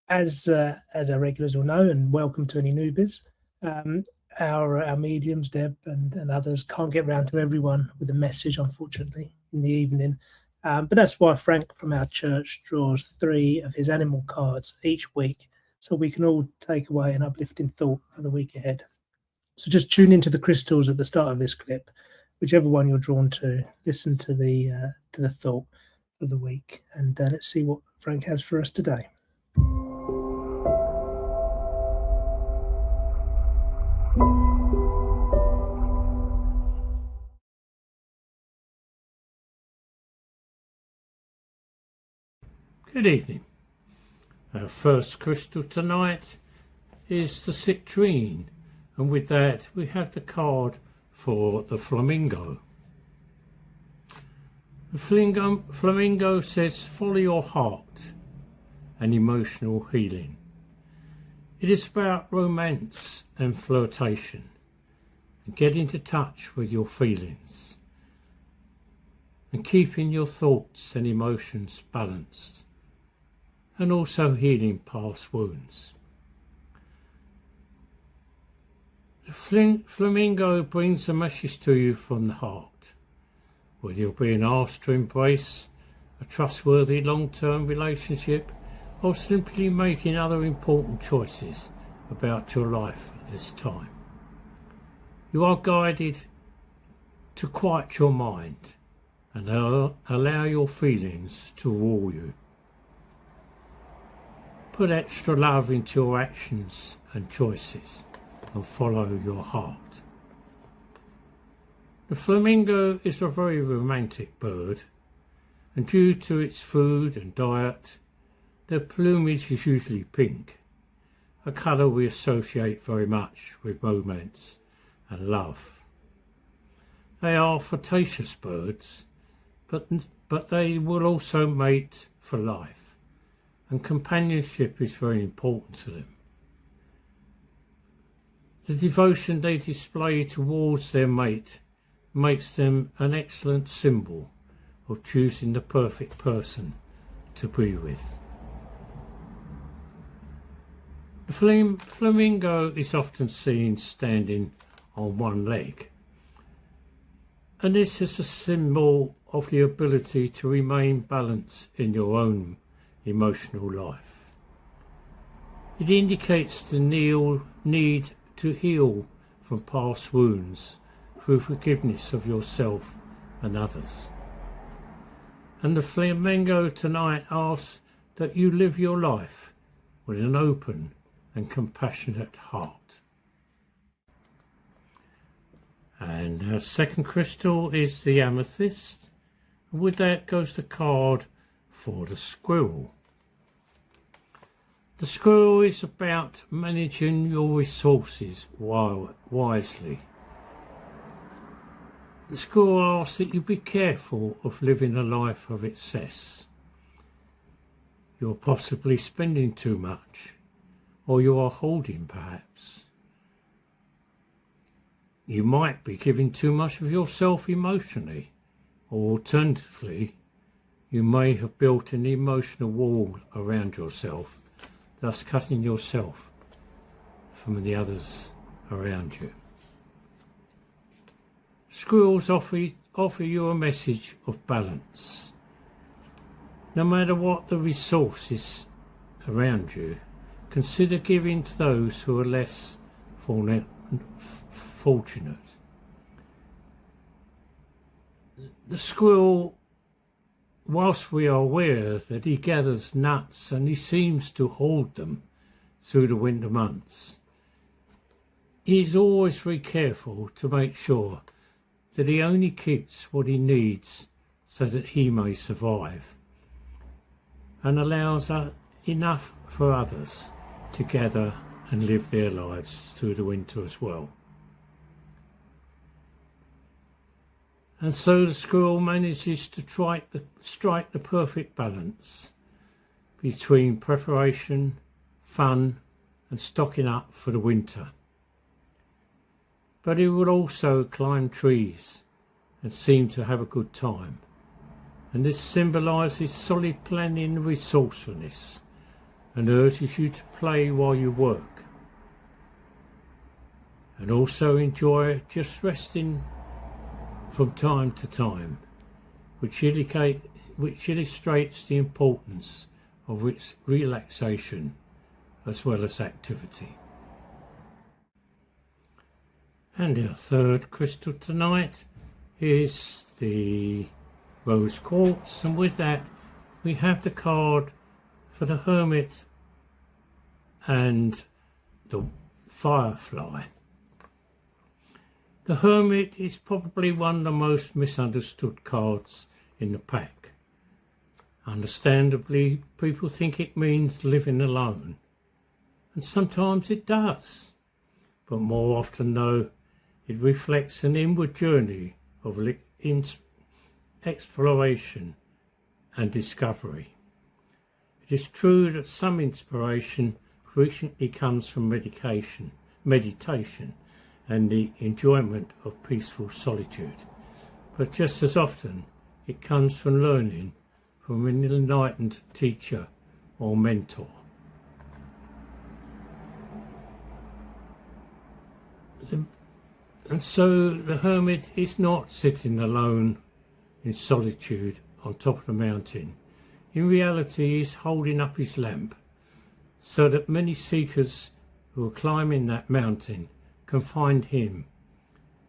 As our regulars will know, and welcome to any newbies, our mediums, Deb and others, can't get round to everyone with a message, unfortunately, in the evening. But that's why Frank from our church draws 3 of his animal cards each week, so we can all take away an uplifting thought for the week ahead. So just tune into the crystals at the start of this clip, whichever one you're drawn to. Listen to the thought for the week, and let's see what Frank has for us today. Good evening. Our first crystal tonight is the citrine, and with that we have the card for the flamingo. The flamingo says, follow your heart and emotional healing. It is about romance and flirtation and getting into touch with your feelings and keeping your thoughts and emotions balanced, and also healing past wounds. The flamingo brings a message to you from the heart, whether you're being asked to embrace a trustworthy long-term relationship or simply making other important choices about your life at this time. You are guided to quiet your mind and allow your feelings to rule you. Put extra love into your actions and choices and follow your heart. The flamingo is a very romantic bird, and due to its food and diet, their plumage is usually pink, a colour we associate very much with romance and love. They are flirtatious birds, but they will also mate for life, and companionship is very important to them. The devotion they display towards their mate makes them an excellent symbol of choosing the perfect person to be with. The flamingo is often seen standing on one leg, and this is a symbol of the ability to remain balanced in your own emotional life. It indicates the need to heal from past wounds through forgiveness of yourself and others. And the flamingo tonight asks that you live your life with an open and compassionate heart. And our second crystal is the amethyst. And with that goes the card for the squirrel. The squirrel is about managing your resources wisely. The squirrel asks that you be careful of living a life of excess. You're possibly spending too much, or you are holding perhaps. You might be giving too much of yourself emotionally, or alternatively, you may have built an emotional wall around yourself, thus cutting yourself from the others around you. Squirrels offer you a message of balance. No matter what the resources around you, consider giving to those who are less fortunate. The squirrel, whilst we are aware that he gathers nuts and he seems to hoard them through the winter months, he is always very careful to make sure that he only keeps what he needs so that he may survive, and allows enough for others to gather and live their lives through the winter as well. And so the squirrel manages to strike the perfect balance between preparation, fun, and stocking up for the winter. But he will also climb trees and seem to have a good time. And this symbolises solid planning and resourcefulness, and urges you to play while you work. And also enjoy just resting from time to time, which illustrates the importance of relaxation as well as activity. And our third crystal tonight is the rose quartz, and with that we have the card for the hermit and the firefly. The hermit is probably one of the most misunderstood cards in the pack. Understandably, people think it means living alone, and sometimes it does, but more often though, it reflects an inward journey of exploration and discovery. It is true that some inspiration frequently comes from meditation and the enjoyment of peaceful solitude, but just as often it comes from learning from an enlightened teacher or mentor. And so the hermit is not sitting alone in solitude on top of the mountain. In reality, he is holding up his lamp so that many seekers who are climbing that mountain can find him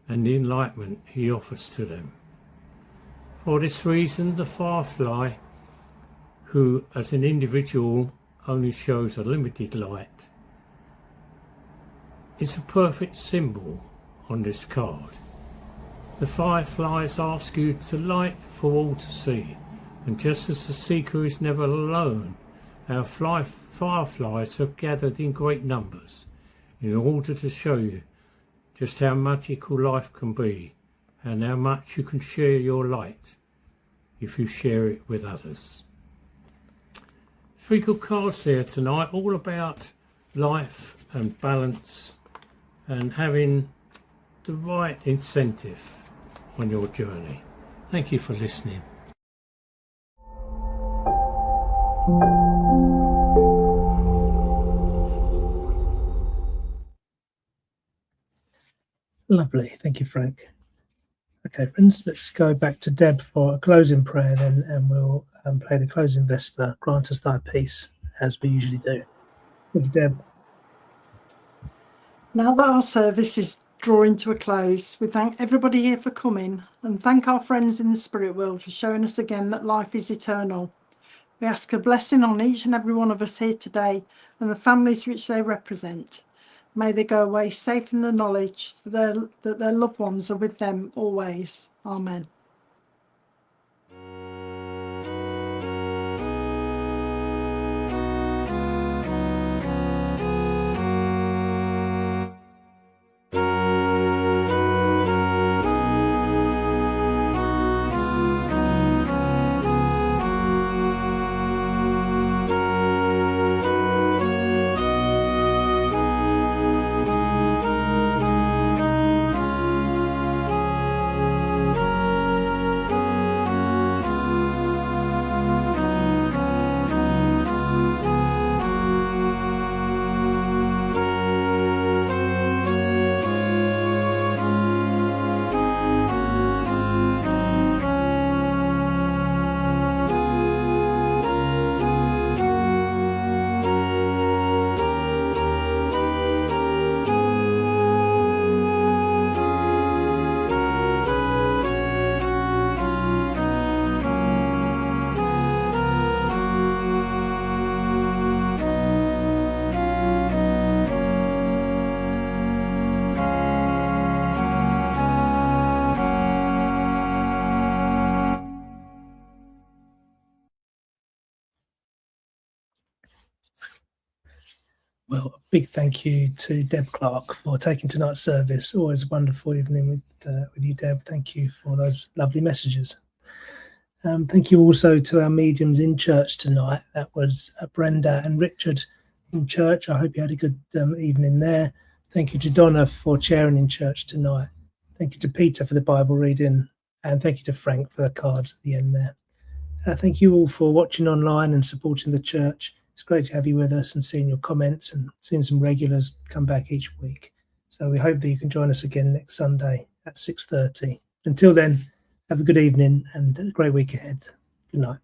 and the enlightenment he offers to them. For this reason, the firefly, who as an individual only shows a limited light, is a perfect symbol on this card. The fireflies ask you to light for all to see, and just as the seeker is never alone, our fireflies have gathered in great numbers in order to show you just how magical life can be and how much you can share your light if you share it with others. 3 good cards there tonight, all about life and balance and having the right incentive on your journey. Thank you for listening. Lovely, thank you, Frank. Okay, friends, let's go back to Deb for a closing prayer then, and we'll play the closing Vesper, Grant Us Thy Peace, as we usually do. Thank you, Deb. Now that our service is drawing to a close, we thank everybody here for coming and thank our friends in the spirit world for showing us again that life is eternal. We ask a blessing on each and every one of us here today and the families which they represent. May they go away safe in the knowledge that their loved ones are with them always. Amen. Well, a big thank you to Deb Clarke for taking tonight's service. Always a wonderful evening with you, Deb. Thank you for those lovely messages. Thank you also to our mediums in church tonight. That was Brenda and Richard in church. I hope you had a good evening there. Thank you to Donna for chairing in church tonight. Thank you to Peter for the Bible reading. And thank you to Frank for the cards at the end there. Thank you all for watching online and supporting the church. It's great to have you with us and seeing your comments and seeing some regulars come back each week. So we hope that you can join us again next Sunday at 6:30. Until then, have a good evening and a great week ahead. Good night.